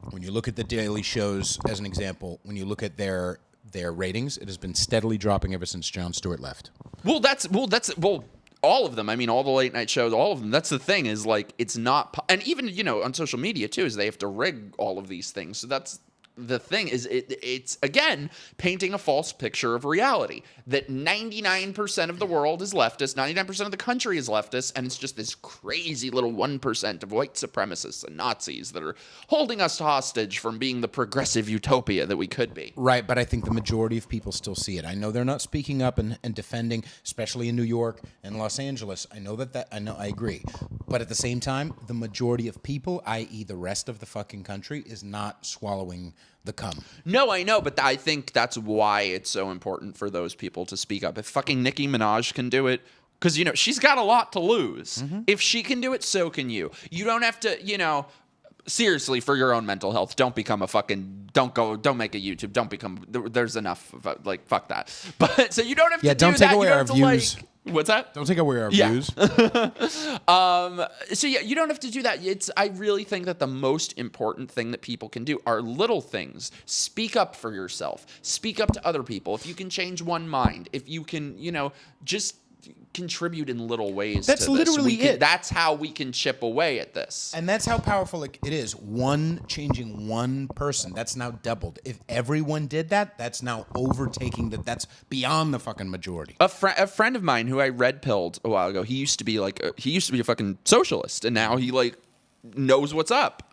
Speaker 2: When you look at the daily shows as an example, when you look at their ratings, it has been steadily dropping ever since Jon Stewart left.
Speaker 1: Well, all of them. I mean, all the late night shows, all of them. That's the thing, is like, it's not, and even, on social media too, is they have to rig all of these things. So that's the thing, is it's again painting a false picture of reality, that 99% of the world is leftist, 99% of the country is leftist, and it's just this crazy little 1% of white supremacists and Nazis that are holding us hostage from being the progressive utopia that we could be.
Speaker 2: Right, but I think the majority of people still see it. I know they're not speaking up and defending, especially in New York and Los Angeles. I know I agree. But at the same time, the majority of people, i.e. the rest of the fucking country, is not swallowing the cum.
Speaker 1: No, I know, but I think that's why it's so important for those people to speak up. If fucking Nicki Minaj can do it, because, she's got a lot to lose. Mm-hmm. If she can do it, so can you. You don't have to, seriously, for your own mental health, don't become a fucking, don't make a YouTube, don't become, there's enough, fuck that. But, so you don't have to do that.
Speaker 2: Yeah, don't take away our views.
Speaker 1: What's that?
Speaker 2: Don't take away our views.
Speaker 1: So yeah, you don't have to do that. I really think that the most important thing that people can do are little things. Speak up for yourself. Speak up to other people. If you can change one mind, if you can, just contribute in little ways.
Speaker 2: That's
Speaker 1: to this.
Speaker 2: literally it.
Speaker 1: That's how we can chip away at this.
Speaker 2: And that's how powerful it is. Changing one person, that's now doubled. If everyone did that, that's now overtaking that. That's beyond the fucking majority.
Speaker 1: A friend of mine who I red pilled a while ago, he used to be a fucking socialist, and now he knows what's up.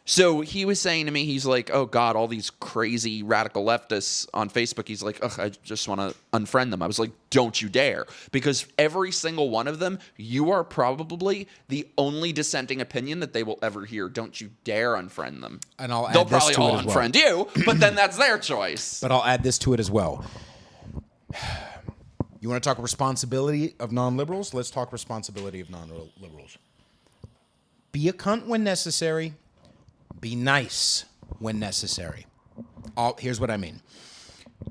Speaker 1: So he was saying to me, he's like, oh God, all these crazy radical leftists on Facebook. He's like, ugh, I just want to unfriend them. I was like, don't you dare. Because every single one of them, you are probably the only dissenting opinion that they will ever hear. Don't you dare unfriend them.
Speaker 2: And
Speaker 1: they'll probably all unfriend you, but then that's their choice.
Speaker 2: But I'll add this to it as well. You want to talk responsibility of non-liberals? Let's talk responsibility of non-liberals. Be a cunt when necessary. Be nice when necessary. Here's what I mean.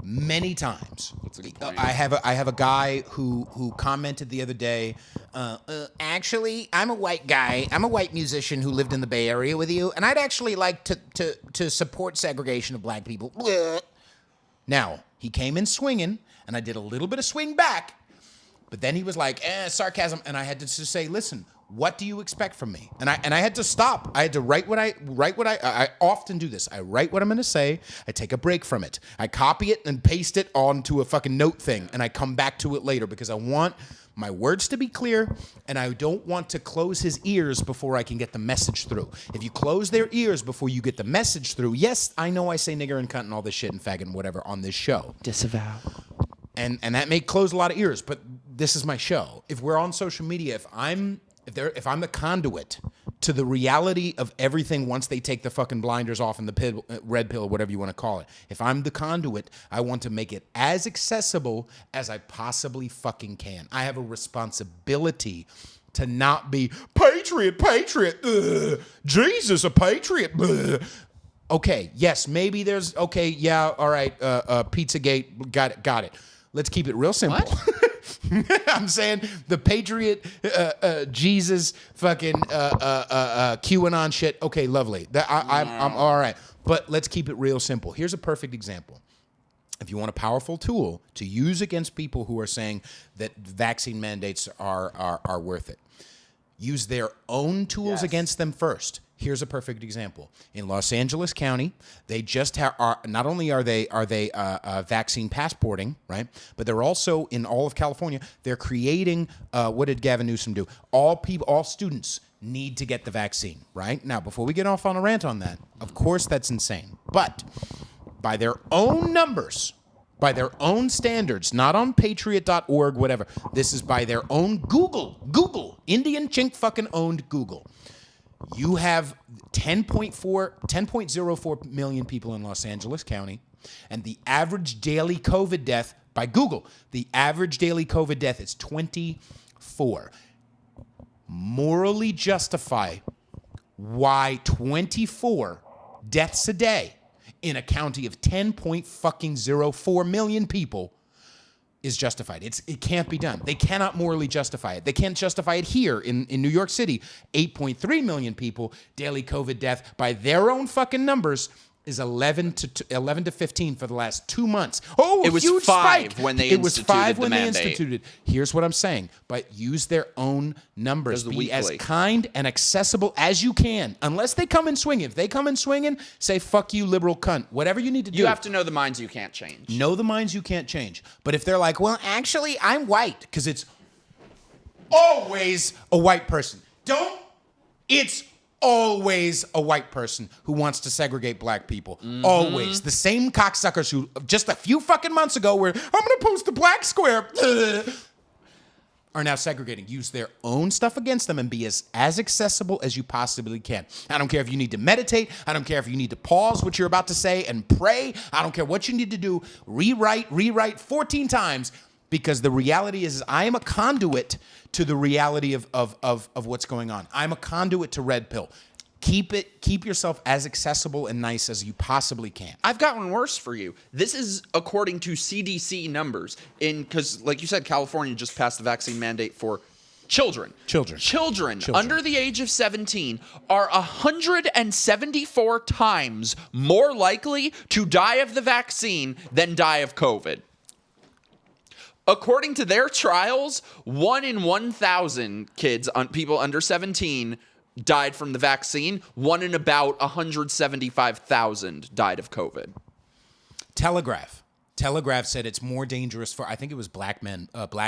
Speaker 2: Many times, I have a guy who commented the other day. Actually, I'm a white guy. I'm a white musician who lived in the Bay Area with you, and I'd actually like to support segregation of black people. Now he came in swinging, and I did a little bit of swing back, but then he was like, sarcasm, and I had to just say, listen. What do you expect from me? And I had to stop. I had to write what I often do this. I write what I'm going to say. I take a break from it. I copy it and paste it onto a fucking note thing, and I come back to it later because I want my words to be clear, and I don't want to close his ears before I can get the message through. If you close their ears before you get the message through, yes, I know I say nigger and cunt and all this shit and faggot and whatever on this show.
Speaker 1: Disavow.
Speaker 2: And that may close a lot of ears, but this is my show. If we're on social media, if I'm the conduit to the reality of everything once they take the fucking blinders off and the red pill, whatever you want to call it, if I'm the conduit, I want to make it as accessible as I possibly fucking can. I have a responsibility to not be patriot, Jesus, a patriot. Okay, yes, maybe there's, okay, yeah, all right, Pizzagate, got it. Let's keep it real simple.
Speaker 1: What?
Speaker 2: I'm saying the Patriot, Jesus, fucking QAnon shit. Okay, lovely. I'm all right. But let's keep it real simple. Here's a perfect example. If you want a powerful tool to use against people who are saying that vaccine mandates are worth it, use their own tools against them first. Here's a perfect example. In Los Angeles County, they just are not only are they vaccine passporting, right? But they're also in all of California. They're creating what did Gavin Newsom do? All students need to get the vaccine, right? Now, before we get off on a rant on that, of course that's insane. But by their own numbers, by their own standards, not on patriot.org, whatever. This is by their own Google, Indian chink fucking owned Google. You have 10.04 million people in Los Angeles County, and the average daily COVID death by Google, the average daily COVID death is 24. Morally justify why 24 deaths a day in a county of 10.04 million people is justified. It can't be done. They cannot morally justify it. They can't justify it here in New York City. 8.3 million people, daily COVID death by their own fucking numbers is 11 to 15 for the last 2 months. Oh,
Speaker 1: it was
Speaker 2: huge
Speaker 1: 5
Speaker 2: spike.
Speaker 1: when they
Speaker 2: It was 5 when
Speaker 1: the
Speaker 2: they
Speaker 1: mandate.
Speaker 2: instituted. Here's what I'm saying. But use their own numbers.
Speaker 1: Because
Speaker 2: Be as
Speaker 1: weekly.
Speaker 2: kind and accessible as you can. Unless they come in swinging. If they come in swinging, say, fuck you, liberal cunt. Whatever you need to do.
Speaker 1: You have to know the minds you can't change.
Speaker 2: Know the minds you can't change. But if they're like, well, actually, I'm white. Because it's always a white person. It's always a white person who wants to segregate black people.
Speaker 1: Mm-hmm.
Speaker 2: Always. The same cocksuckers who just a few fucking months ago were, I'm going to post a black square, are now segregating. Use their own stuff against them and be as accessible as you possibly can. I don't care if you need to meditate. I don't care if you need to pause what you're about to say and pray. I don't care what you need to do. Rewrite 14 times. Because the reality is I am a conduit to the reality of what's going on. I'm a conduit to Red Pill. Keep yourself as accessible and nice as you possibly can.
Speaker 1: I've got one worse for you. This is according to CDC numbers. Because, like you said, California just passed the vaccine mandate for children. Children under the age of 17 are 174 times more likely to die of the vaccine than die of COVID. According to their trials, 1 in 1,000 kids, people under 17, died from the vaccine. 1 in about 175,000 died of COVID.
Speaker 2: Telegraph said it's more dangerous for, I think it was black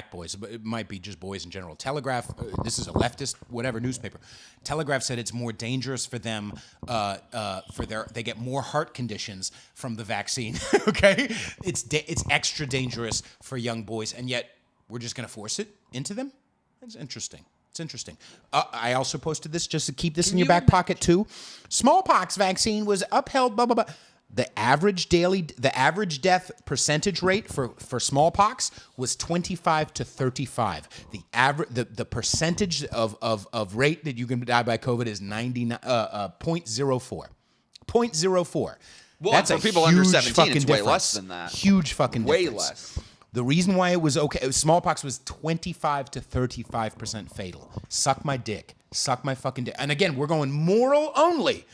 Speaker 2: boys, but it might be just boys in general. Telegraph, this is a leftist, whatever newspaper. Telegraph said it's more dangerous for them, they get more heart conditions from the vaccine, okay? It's extra dangerous for young boys, and yet we're just going to force it into them? It's interesting. I also posted this just to keep this in your back pocket too. Smallpox vaccine was upheld, blah, blah, blah. The average death percentage rate for smallpox was 25 to 35. The percentage of rate that you can die by COVID is 0.04. 0.04.
Speaker 1: Well,
Speaker 2: that's
Speaker 1: for people under 17, it's way less than that.
Speaker 2: Huge fucking difference.
Speaker 1: Way less.
Speaker 2: The reason why it was okay, smallpox was 25 to 35% fatal. Suck my dick. Suck my fucking dick. And again, we're going moral only.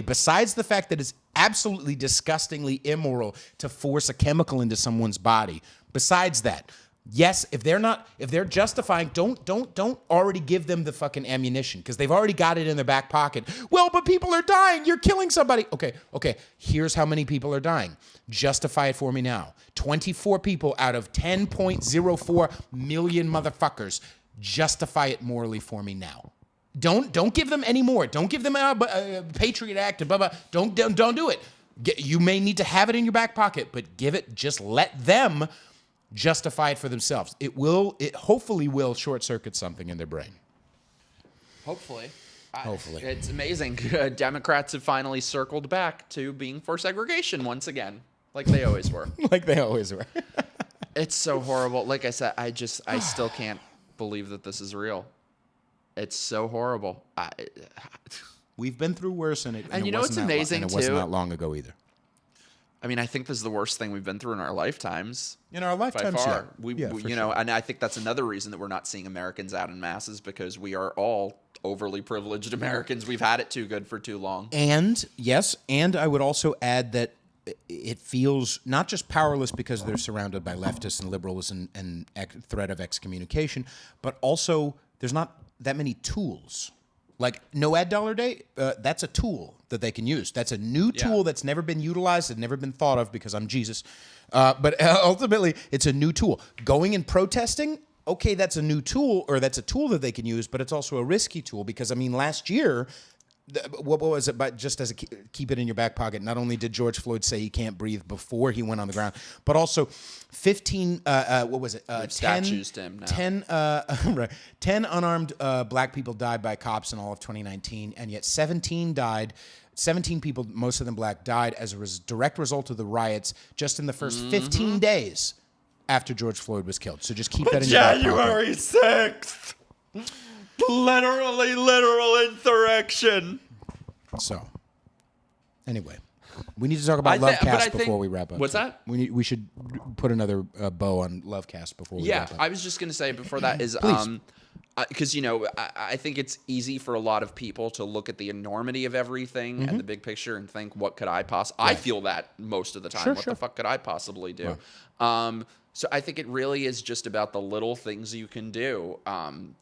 Speaker 2: Besides the fact that it's absolutely disgustingly immoral to force a chemical into someone's body. Besides that, yes, if they're justifying, don't already give them the fucking ammunition because they've already got it in their back pocket. Well, but people are dying. You're killing somebody. Okay. Here's how many people are dying. Justify it for me now. 24 people out of 10.04 million motherfuckers. Justify it morally for me now. Don't give them any more. Don't give them a Patriot Act and blah blah. Don't do it. You may need to have it in your back pocket, but give it. Just let them justify it for themselves. It hopefully will short circuit something in their brain.
Speaker 1: Hopefully.
Speaker 2: Hopefully.
Speaker 1: It's amazing. Democrats have finally circled back to being for segregation once again, like they always were. It's so horrible. Like I said, I still can't believe that this is real. It's so horrible.
Speaker 2: We've been through worse, and
Speaker 1: you know what's amazing
Speaker 2: and it
Speaker 1: too?
Speaker 2: wasn't that long ago either.
Speaker 1: I mean, I think this is the worst thing we've been through in our lifetimes.
Speaker 2: In our lifetimes,
Speaker 1: by far.
Speaker 2: yeah.
Speaker 1: We you know, and I think that's another reason that we're not seeing Americans out in masses because we are all overly privileged Americans. We've had it too good for too long.
Speaker 2: And yes, and I would also add that it feels not just powerless because they're surrounded by leftists and liberals and threat of excommunication, but also there's not that many tools. Like no ad dollar day, that's a tool that they can use. That's a new tool that's never been utilized and never been thought of because I'm Jesus. But ultimately, it's a new tool. Going and protesting, okay, that's a new tool, or that's a tool that they can use, but it's also a risky tool because, I mean, last year, what was it? But just as a keep it in your back pocket. Not only did George Floyd say he can't breathe before he went on the ground, but also 15. What was it? 10
Speaker 1: statues to him now.
Speaker 2: 10 10 unarmed black people died by cops in all of 2019, and yet 17 died. 17 people, most of them black, died as a direct result of the riots just in the first 15 days after George Floyd was killed. So just keep that in your back pocket.
Speaker 1: January 6th. Literal insurrection.
Speaker 2: So, anyway, we need to talk about Lovecast before we wrap up.
Speaker 1: What's that?
Speaker 2: We should put another bow on Lovecast before we wrap up.
Speaker 1: I was just going to say before that is because I think it's easy for a lot of people to look at the enormity of everything and the big picture and think, what could I possibly? I feel that most of the time. What the fuck could I possibly do? Right. So I think it really is just about the little things you can do,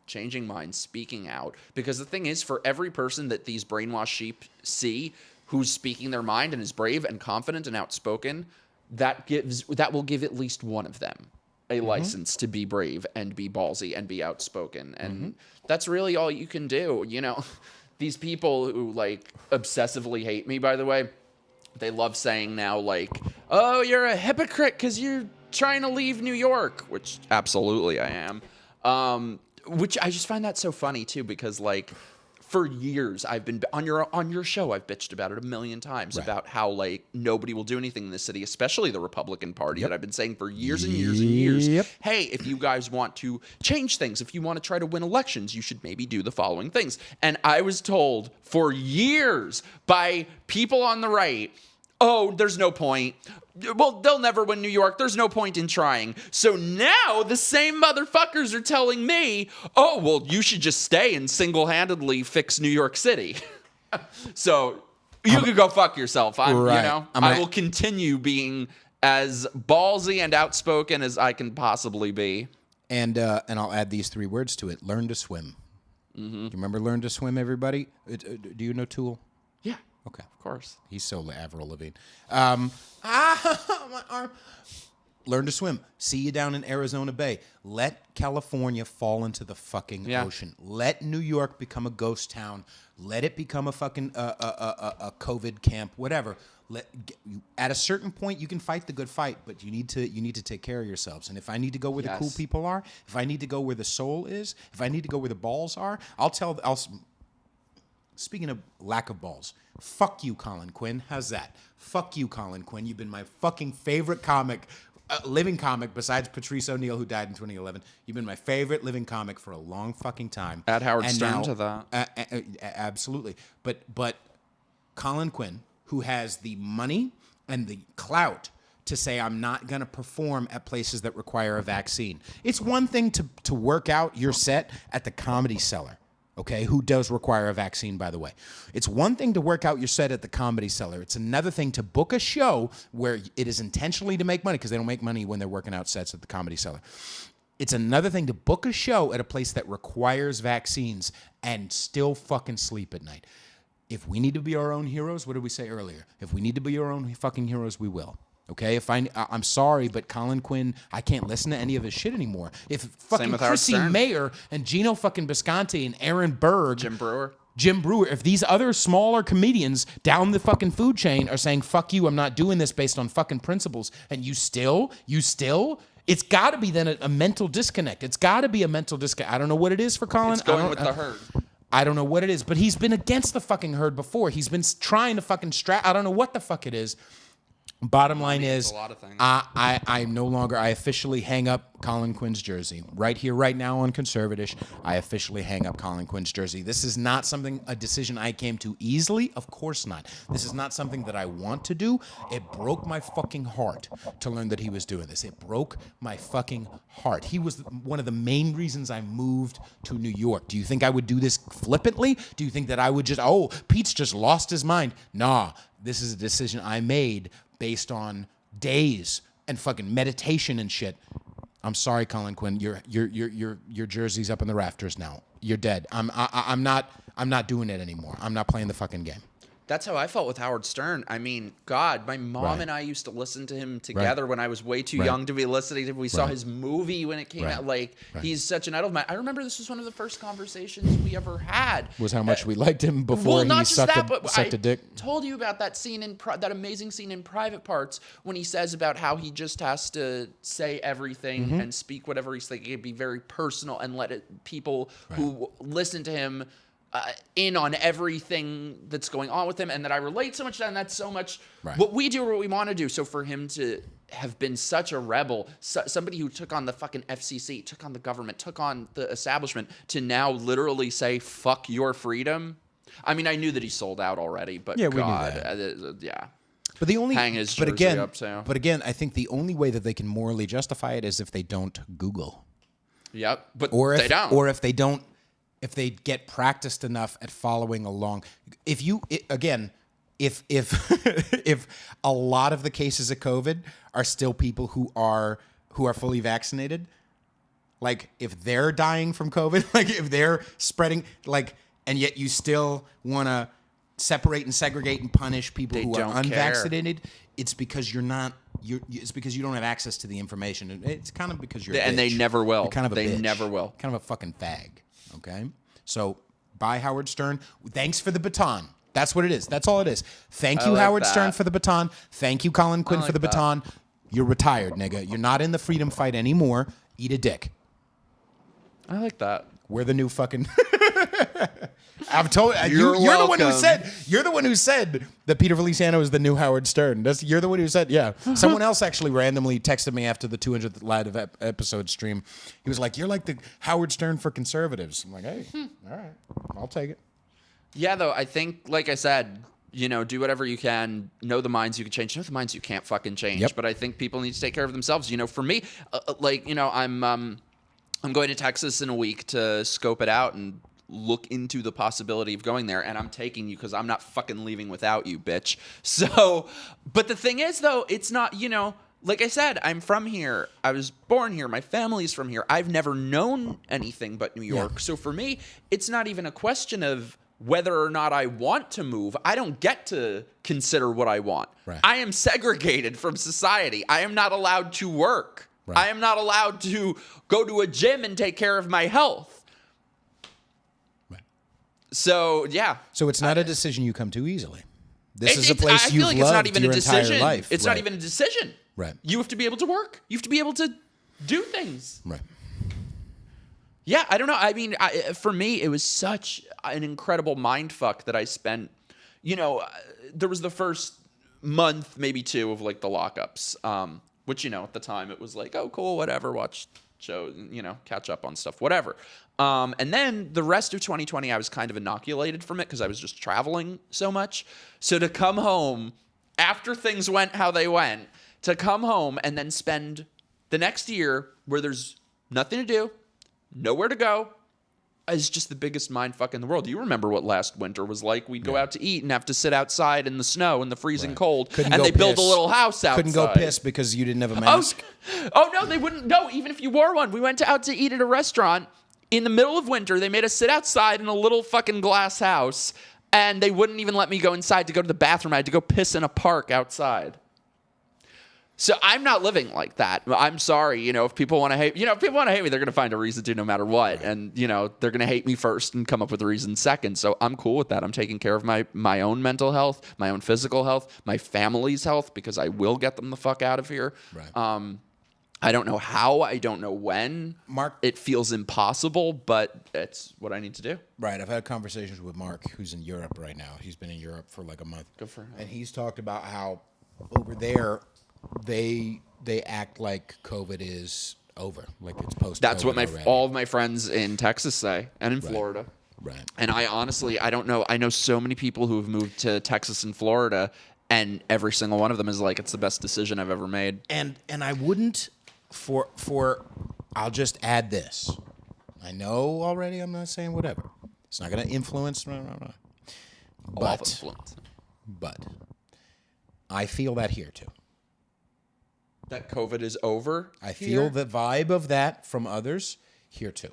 Speaker 1: changing minds, speaking out. Because the thing is, for every person that these brainwashed sheep see who's speaking their mind and is brave and confident and outspoken, that will give at least one of them a license to be brave and be ballsy and be outspoken. And that's really all you can do. These people who obsessively hate me, by the way, they love saying now oh, you're a hypocrite because you're trying to leave New York, which absolutely I am. Which I just find that so funny too, because for years I've been on your show. I've bitched about it a million times about how nobody will do anything in this city, especially the Republican Party that I've been saying for years and years and years. Hey, if you guys want to change things, if you want to try to win elections, you should maybe do the following things. And I was told for years by people on the right, oh, there's no point. Well, they'll never win New York. There's no point in trying. So now the same motherfuckers are telling me, oh, well, you should just stay and single-handedly fix New York City. So you could go fuck yourself. I will continue being as ballsy and outspoken as I can possibly be. And
Speaker 2: I'll add these 3 words to it. Learn to swim. Do you remember Learn to Swim, everybody? Do you know Tool?
Speaker 1: Yeah.
Speaker 2: Okay.
Speaker 1: Of course.
Speaker 2: He's so Avril Lavigne. My arm. Learn to swim. See you down in Arizona Bay. Let California fall into the fucking ocean. Let New York become a ghost town. Let it become a fucking a COVID camp. Whatever. At a certain point, you can fight the good fight, but you need to take care of yourselves. And if I need to go where the cool people are, if I need to go where the soul is, if I need to go where the balls are, Speaking of lack of balls, fuck you, Colin Quinn. How's that? Fuck you, Colin Quinn. You've been my fucking favorite comic, living comic, besides Patrice O'Neill, who died in 2011. You've been my favorite living comic for a long fucking time.
Speaker 1: Add Howard Stern to that.
Speaker 2: Absolutely. But Colin Quinn, who has the money and the clout to say, I'm not going to perform at places that require a vaccine. It's one thing to work out your set at the Comedy Cellar. Okay, who does require a vaccine, by the way. It's one thing to work out your set at the Comedy Cellar. It's another thing to book a show where it is intentionally to make money, because they don't make money when they're working out sets at the Comedy Cellar. It's another thing to book a show at a place that requires vaccines and still fucking sleep at night. If we need to be our own heroes, what did we say earlier? If we need to be our own fucking heroes, we will. Okay, I'm sorry, but Colin Quinn, I can't listen to any of his shit anymore. If fucking Chrissy Mayer and Gino fucking Bisconti and Aaron Berg,
Speaker 1: Jim Brewer,
Speaker 2: if these other smaller comedians down the fucking food chain are saying, fuck you, I'm not doing this based on fucking principles, and you still, it's got to be then a mental disconnect. It's got to be a mental disconnect. I don't know what it is for Colin.
Speaker 1: It's going with the herd.
Speaker 2: I don't know what it is, but he's been against the fucking herd before. He's been trying to fucking I don't know what the fuck it is. Bottom line is, I no longer, I officially hang up Colin Quinn's jersey. Right here, right now on Conservatish, I officially hang up Colin Quinn's jersey. This is not a decision I came to easily. Of course not. This is not something that I want to do. It broke my fucking heart to learn that he was doing this. It broke my fucking heart. He was one of the main reasons I moved to New York. Do you think I would do this flippantly? Do you think that I would Pete's just lost his mind? Nah, this is a decision I made based on days and fucking meditation and shit. I'm sorry, Colin Quinn. Your jersey's up in the rafters now. You're dead. I'm not doing it anymore. I'm not playing the fucking game.
Speaker 1: That's how I felt with Howard Stern. I mean, God, my mom and I used to listen to him together when I was way too young to be listening to him. We saw his movie when it came out. Like, he's such an idol of mine. I remember this was one of the first conversations we ever had.
Speaker 2: Was how much we liked him before he sucked a dick.
Speaker 1: I told you about that scene that amazing scene in Private Parts when he says about how he just has to say everything and speak whatever he's thinking. It'd be very personal and let people who listen to him in on everything that's going on with him, and that I relate so much to that, and that's so much what we do or what we want to do. So for him to have been such a rebel, somebody who took on the fucking FCC, took on the government, took on the establishment, to now literally say, fuck your freedom. I mean, I knew that he sold out already, but
Speaker 2: yeah,
Speaker 1: God,
Speaker 2: we knew that.
Speaker 1: Yeah.
Speaker 2: But the only,
Speaker 1: hang his jersey up, so.
Speaker 2: But again, I think the only way that they can morally justify it is if they don't Google.
Speaker 1: Yep, but
Speaker 2: they
Speaker 1: don't.
Speaker 2: Or if they don't. If they get practiced enough at following along, if a lot of the cases of COVID are still people who are fully vaccinated, like if they're dying from COVID, like if they're spreading, like, and yet you still want to separate and segregate and punish people who are unvaccinated, it's because it's because you don't have access to the information. It's kind of because you're a bitch.
Speaker 1: And they never will.
Speaker 2: You're kind of a bitch.
Speaker 1: They never will.
Speaker 2: Kind of a fucking fag. Okay? So, bye, Howard Stern. Thanks for the baton. That's what it is. That's all it is. Thank you, Howard Stern, for the baton. Thank you, Colin Quinn, for the baton. You're retired, nigga. You're not in the freedom fight anymore. Eat a dick.
Speaker 1: I like that.
Speaker 2: We're the new fucking... I've told
Speaker 1: you're
Speaker 2: the one who said that Peter Feliciano is the new Howard Stern. You're the one who said, yeah. Someone else actually randomly texted me after the 200th live episode stream. He was like, "You're like the Howard Stern for conservatives." I'm like, "Hey, all right, I'll take it."
Speaker 1: Yeah, though I think, like I said, do whatever you can. Know the minds you can change. Know the minds you can't fucking change.
Speaker 2: Yep.
Speaker 1: But I think people need to take care of themselves. For me, I'm going to Texas in a week to scope it out and look into the possibility of going there, and I'm taking you because I'm not fucking leaving without you, bitch. So, but the thing is, though, it's not, like I said, I'm from here. I was born here. My family's from here. I've never known anything but New York. Yeah. So for me, it's not even a question of whether or not I want to move. I don't get to consider what I want.
Speaker 2: Right.
Speaker 1: I am segregated from society. I am not allowed to work. Right. I am not allowed to go to a gym and take care of my health. So, yeah.
Speaker 2: So it's not a decision you come to easily. This is a place you've loved your entire life.
Speaker 1: It's not even a decision.
Speaker 2: Right.
Speaker 1: You have to be able to work. You have to be able to do things.
Speaker 2: Right.
Speaker 1: Yeah, I don't know. I mean, for me, it was such an incredible mind fuck that I spent, there was the first month, maybe two, of like the lockups, which, at the time it was like, oh, cool, whatever, watch shows, catch up on stuff, whatever. And then the rest of 2020, I was kind of inoculated from it because I was just traveling so much. So to come home after things went how they went, to come home and then spend the next year where there's nothing to do, nowhere to go, is just the biggest mind fuck in the world. You remember what last winter was like? We'd go out to eat and have to sit outside in the snow in the freezing cold, and they built a little house outside.
Speaker 2: Couldn't go piss because you didn't have a mask.
Speaker 1: Oh no, they wouldn't. No, even if you wore one. We went out to eat at a restaurant in the middle of winter. They made us sit outside in a little fucking glass house, and they wouldn't even let me go inside to go to the bathroom. I had to go piss in a park outside. So I'm not living like that. I'm sorry, if people want to hate, if people want to hate me, they're going to find a reason to no matter what. Right. And, they're going to hate me first and come up with a reason second. So I'm cool with that. I'm taking care of my own mental health, my own physical health, my family's health, because I will get them the fuck out of here.
Speaker 2: Right.
Speaker 1: I don't know how, I don't know when.
Speaker 2: Mark,
Speaker 1: it feels impossible, but it's what I need to do.
Speaker 2: Right. I've had conversations with Mark, who's in Europe right now. He's been in Europe for like a month.
Speaker 1: Good for him.
Speaker 2: And he's talked about how over there, they act like COVID is over, like it's post.
Speaker 1: That's what all of my friends in Texas say, and in Florida.
Speaker 2: Right.
Speaker 1: And I honestly, I don't know. I know so many people who have moved to Texas and Florida, and every single one of them is like, it's the best decision I've ever made.
Speaker 2: And I wouldn't I'll just add this. I know already. I'm not saying whatever. It's not going to influence. But I feel that here too.
Speaker 1: That COVID is over?
Speaker 2: I feel the vibe of that from others here too.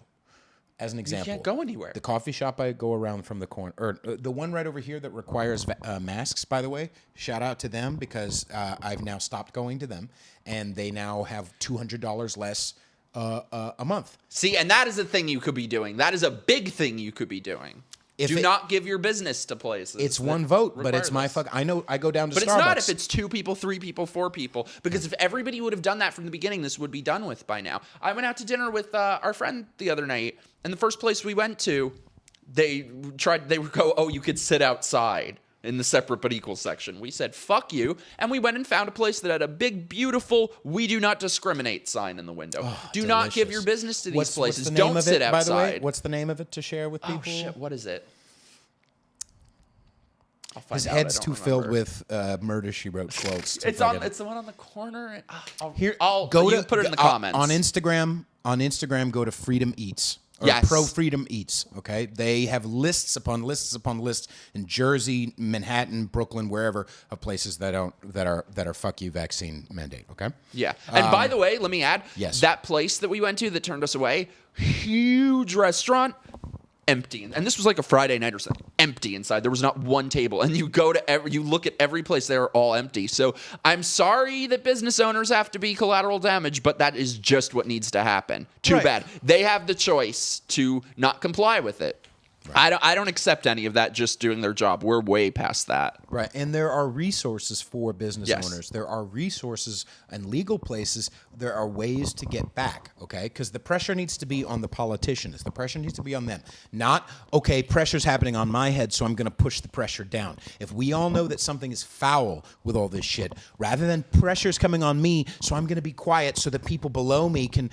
Speaker 2: as an example.
Speaker 1: You can't go anywhere.
Speaker 2: The coffee shop I go around from the corner, or the one right over here that requires masks, by the way, shout out to them because I've now stopped going to them, and they now have $200 less a month.
Speaker 1: See, and that is a thing you could be doing. That is a big thing you could be doing. Do not give your business to places.
Speaker 2: It's one vote, but it's my fuck. I know. I go down to Starbucks.
Speaker 1: But it's not if it's 2 people, 3 people, 4 people. Because if everybody would have done that from the beginning, this would be done with by now. I went out to dinner with our friend the other night, and the first place we went to, they would go, oh, you could sit outside in the separate but equal section. We said, fuck you. And we went and found a place that had a big, beautiful, we do not discriminate sign in the window. Oh, do not give your business to these places.
Speaker 2: What's the
Speaker 1: Don't
Speaker 2: name
Speaker 1: sit
Speaker 2: of it,
Speaker 1: outside.
Speaker 2: By the way, what's the name of it to share with people?
Speaker 1: Oh, shit. What is it?
Speaker 2: His head's too filled with Murder, She Wrote quotes.
Speaker 1: It's the one on the corner.
Speaker 2: Here,
Speaker 1: put it in the comments.
Speaker 2: On Instagram, go to Freedom Eats. Or
Speaker 1: Yes.
Speaker 2: Pro Freedom Eats, okay? They have lists upon lists upon lists in Jersey, Manhattan, Brooklyn, wherever, of places that are fuck you vaccine mandate, okay?
Speaker 1: Yeah. And by the way, let me add,
Speaker 2: yes.
Speaker 1: that place that we went to that turned us away, huge restaurant, empty. And this was like a Friday night or something. Empty inside. There was not one table. And you look at every place, they are all empty. So I'm sorry that business owners have to be collateral damage, but that is just what needs to happen. Too bad. They have the choice to not comply with it. Right. I don't accept any of that just doing their job. We're way past that.
Speaker 2: Right. And there are resources for business owners. There are resources and legal places. There are ways to get back, okay? Because the pressure needs to be on the politicians. The pressure needs to be on them. Not, okay, pressure's happening on my head, so I'm going to push the pressure down. If we all know that something is foul with all this shit, rather than pressure's coming on me, so I'm going to be quiet so that people below me can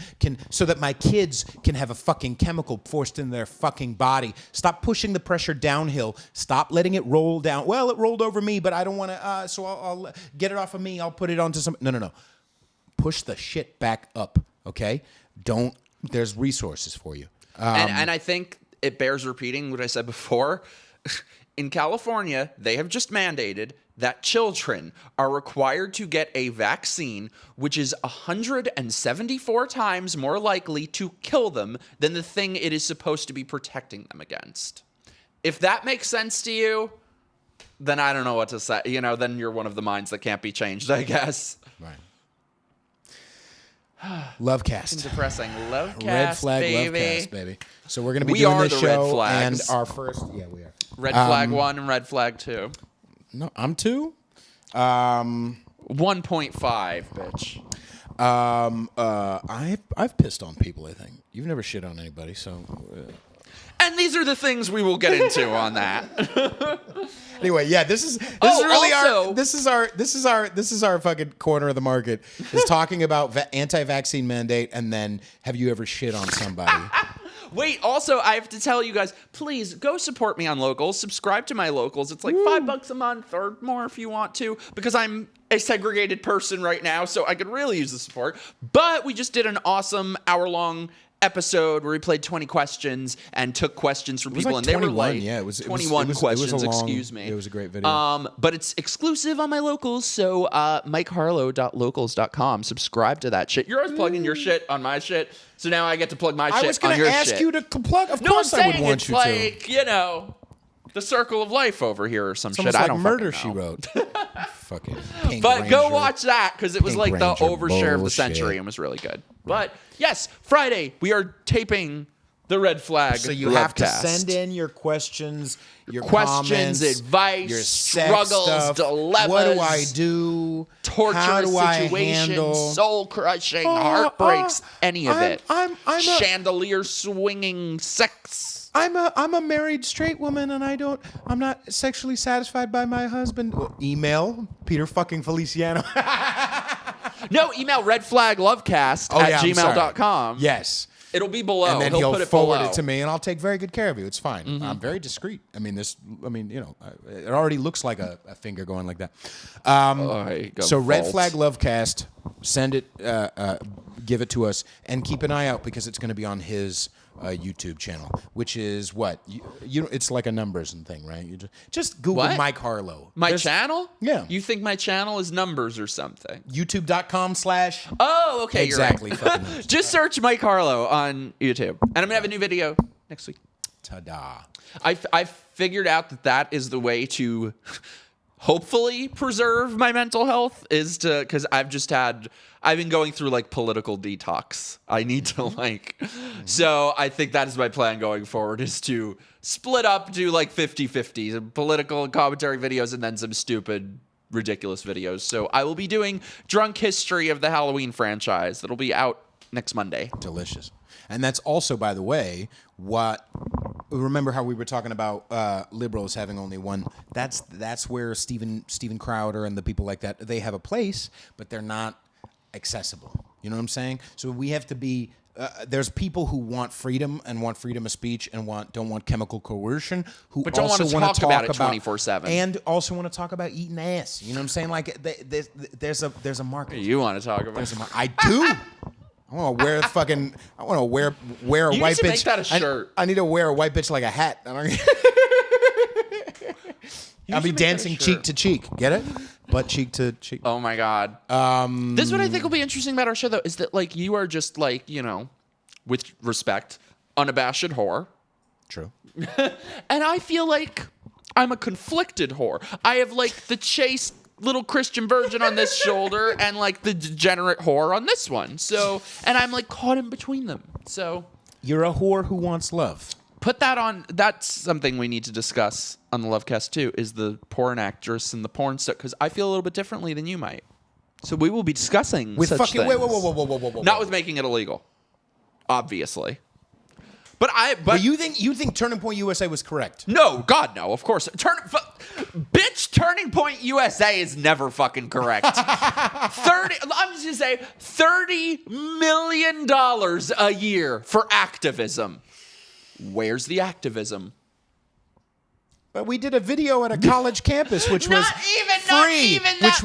Speaker 2: so that my kids can have a fucking chemical forced in their fucking body. Stop pushing the pressure downhill. Stop letting it roll down. Well, it rolled over me, but I don't want to, so I'll get it off of me. I'll put it onto some. No. Push the shit back up, okay? There's resources for you.
Speaker 1: And I think it bears repeating what I said before. In California, they have just mandated that children are required to get a vaccine, which is 174 times more likely to kill them than the thing it is supposed to be protecting them against. If that makes sense to you, then I don't know what to say. Then you're one of the minds that can't be changed, I guess.
Speaker 2: Right. Lovecast.
Speaker 1: Depressing. Lovecast,
Speaker 2: Red Flag
Speaker 1: baby.
Speaker 2: Lovecast, baby. So we're going to be doing this show.
Speaker 1: Red Flags.
Speaker 2: And our first, yeah, we are.
Speaker 1: Red Flag 1 and Red Flag 2.
Speaker 2: No, I'm 2.
Speaker 1: 1.5, bitch.
Speaker 2: I've pissed on people, I think. You've never shit on anybody, so.
Speaker 1: And these are the things we will get into on that.
Speaker 2: Anyway, yeah, this is our fucking corner of the market is talking about anti-vaccine mandate, and then have you ever shit on somebody?
Speaker 1: Wait, also, I have to tell you guys, please go support me on Locals. Subscribe to my Locals. It's like $5 a month or more if you want to, because I'm a segregated person right now, so I could really use the support. But we just did an awesome hour-long episode where we played 20 questions and took questions from people, and they were like,
Speaker 2: yeah, it was
Speaker 1: 21 questions. Excuse me.
Speaker 2: It was a great video.
Speaker 1: But it's exclusive on my Locals, so MikeHarlow.locals.com. Subscribe to that shit. You're always plugging your shit on my shit, so now I get to plug my shit on your shit.
Speaker 2: I was going to ask you to plug. Of course, I would want you to.
Speaker 1: It's like, the circle of life over here or some shit.
Speaker 2: Like
Speaker 1: I don't
Speaker 2: Murder,
Speaker 1: She
Speaker 2: Wrote. Fucking Pink
Speaker 1: But
Speaker 2: Ranger.
Speaker 1: go watch that because it was
Speaker 2: Pink
Speaker 1: like the
Speaker 2: Ranger
Speaker 1: overshare of the
Speaker 2: bullshit.
Speaker 1: century and was really good. But yes, Friday we are taping the Red Flag.
Speaker 2: So you have to
Speaker 1: Lovecast.
Speaker 2: send in your questions, your
Speaker 1: questions,
Speaker 2: comments,
Speaker 1: advice,
Speaker 2: your sex
Speaker 1: struggles,
Speaker 2: stuff.
Speaker 1: dilemmas.
Speaker 2: What do I do?
Speaker 1: Torturous
Speaker 2: How do I
Speaker 1: situations,
Speaker 2: handle?
Speaker 1: soul crushing, heartbreaks, any of it.
Speaker 2: I'm
Speaker 1: Chandelier swinging sex.
Speaker 2: I'm a married straight woman, and I'm not sexually satisfied by my husband. Email Peter fucking Feliciano.
Speaker 1: No, email redflaglovecast at gmail.com.
Speaker 2: Yes.
Speaker 1: It'll be below.
Speaker 2: And then
Speaker 1: he'll
Speaker 2: he'll
Speaker 1: put
Speaker 2: forward
Speaker 1: below.
Speaker 2: it to me, and I'll take very good care of you. It's fine.
Speaker 1: Mm-hmm.
Speaker 2: I'm very discreet. It already looks like a finger going like that. So Red Flag Lovecast, send it, give it to us, and keep an eye out because it's going to be on his YouTube channel, which is what it's like a numbers and thing, right? You just Google
Speaker 1: What?
Speaker 2: Mike Harlow.
Speaker 1: My channel?
Speaker 2: Yeah.
Speaker 1: You think my channel is numbers or something?
Speaker 2: YouTube.com/
Speaker 1: Oh, okay.
Speaker 2: exactly.
Speaker 1: You're right.
Speaker 2: Fucking numbers.
Speaker 1: Just search Mike Harlow on YouTube. And I'm going to have a new video next week.
Speaker 2: Ta-da.
Speaker 1: I figured out that is the way to hopefully preserve my mental health is to, because I've been going through like political detox. I need to so I think that is my plan going forward, is to split up, do like 50-50, some political and commentary videos and then some stupid, ridiculous videos. So I will be doing drunk history of the Halloween franchise. That'll be out next Monday.
Speaker 2: Delicious. And that's also, by the way, remember how we were talking about liberals having only one? That's where Steven Crowder and the people like that, they have a place, but they're not accessible. You know what I'm saying? So we have to be. There's people who want freedom and want freedom of speech and don't want chemical coercion, who
Speaker 1: but don't
Speaker 2: also
Speaker 1: want to talk about it
Speaker 2: 24/7 and also want to talk about eating ass. You know what I'm saying? Like there's a market.
Speaker 1: You want to talk about?
Speaker 2: I do. I want to wear I want to wear a
Speaker 1: you
Speaker 2: white
Speaker 1: need to
Speaker 2: bitch.
Speaker 1: Make that a shirt.
Speaker 2: I need to wear a white bitch like a hat. I'll be dancing cheek to cheek. Get it? Butt cheek to cheek.
Speaker 1: Oh my God. This is what I think will be interesting about our show, though, is that like you are just like, with respect, unabashed whore.
Speaker 2: True.
Speaker 1: And I feel like I'm a conflicted whore. I have like the chaste little Christian virgin on this shoulder and like the degenerate whore on this one. So, and I'm like caught in between them. So
Speaker 2: you're a whore who wants love.
Speaker 1: Put that on. That's something we need to discuss on the Lovecast too, is the porn actress and the porn stuff, because I feel a little bit differently than you might. So we will be discussing
Speaker 2: with
Speaker 1: such
Speaker 2: fucking
Speaker 1: things.
Speaker 2: Whoa.
Speaker 1: Not with making it illegal, obviously. But
Speaker 2: you think Turning Point USA was correct?
Speaker 1: No, God, no. Of course, Turning Point USA is never fucking correct. I'm just gonna say $30 million a year for activism. Where's the activism?
Speaker 2: But we did a video at a college campus, which was free.
Speaker 1: Which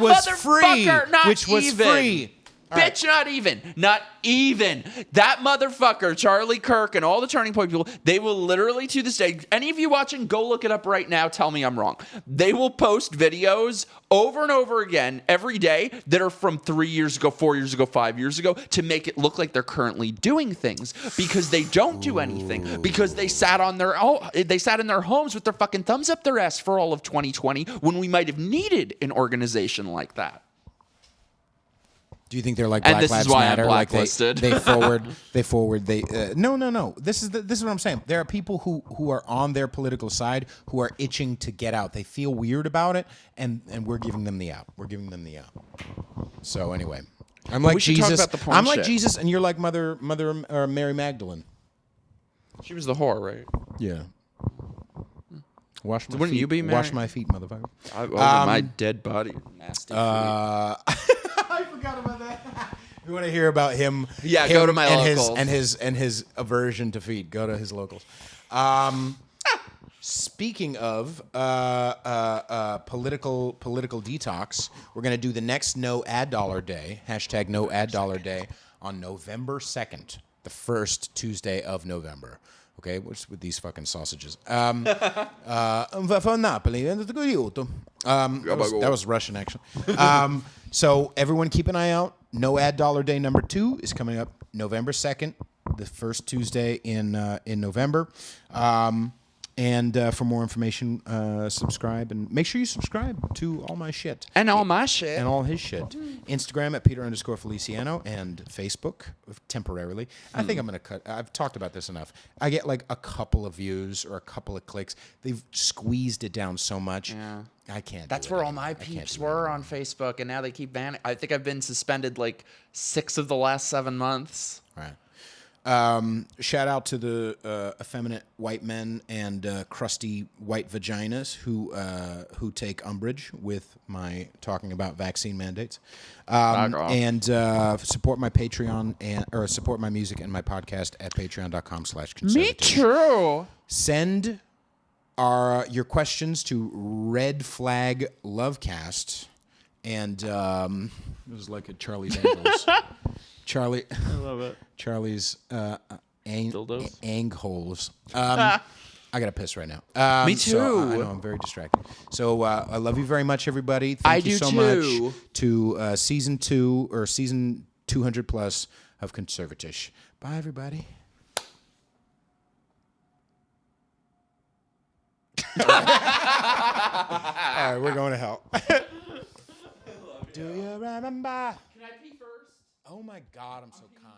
Speaker 1: was free.
Speaker 2: Bitch,
Speaker 1: not even. Not even. That motherfucker, Charlie Kirk, and all the Turning Point people, they will literally, to this day, any of you watching, go look it up right now, tell me I'm wrong. They will post videos over and over again every day that are from 3 years ago, 4 years ago, 5 years ago, to make it look like they're currently doing things, because they don't do anything, because they sat in their homes with their fucking thumbs up their ass for all of 2020 when we might have needed an organization like that.
Speaker 2: Do you think they're like Black Lives Matter?
Speaker 1: And this is why I'm blacklisted.
Speaker 2: They forward. No. This is what I'm saying. There are people who are on their political side who are itching to get out. They feel weird about it, and we're giving them the out. So anyway, I'm like Jesus. I'm like Jesus, and you're like Mother Mary Magdalene.
Speaker 1: She was the whore, right?
Speaker 2: Yeah. Wash my
Speaker 1: Wouldn't
Speaker 2: feet.
Speaker 1: You be Mary?
Speaker 2: Wash my feet, motherfucker.
Speaker 1: My dead body. Nasty.
Speaker 2: I forgot about that. You want to hear about him?
Speaker 1: Yeah, go to my locals.
Speaker 2: And his aversion to feet. Go to his locals. Speaking of political detox, we're going to do the next No Ad Dollar Day, hashtag No Ad Dollar Day, on November 2nd, the first Tuesday of November. Okay, what's with these fucking sausages? That was Russian, actually. So everyone keep an eye out. No Ad Dollar Day number 2 is coming up November 2nd, the first Tuesday in November. And for more information, subscribe. And make sure you subscribe to all my shit.
Speaker 1: And all my shit.
Speaker 2: And all his shit. Instagram at Peter_Feliciano and Facebook temporarily. I think I'm going to cut. I've talked about this enough. I get like a couple of views or a couple of clicks. They've squeezed it down so much.
Speaker 1: Yeah.
Speaker 2: I can't.
Speaker 1: That's where all my peeps were on Facebook, and now they keep banning. I think I've been suspended like 6 of the last 7 months.
Speaker 2: Right. Shout out to the effeminate white men and crusty white vaginas who take umbrage with my talking about vaccine mandates. And support my Patreon or support my music and my podcast at patreon.com/conservative.
Speaker 1: Me too.
Speaker 2: Send your questions to Red Flag Lovecast, and it was like a Charlie's Angels. Charlie,
Speaker 1: I love it.
Speaker 2: Charlie's
Speaker 1: Dildos?
Speaker 2: angholes. I gotta piss right now.
Speaker 1: Me too.
Speaker 2: So, I know I'm very distracted. So I love you very much, everybody. Thank you so
Speaker 1: too.
Speaker 2: much to season 2 or season 200 plus of CONSERVATISH. Bye, everybody. All right, we're going to hell. Do you remember?
Speaker 1: Can I pee first?
Speaker 2: Oh my God, I'm so kind.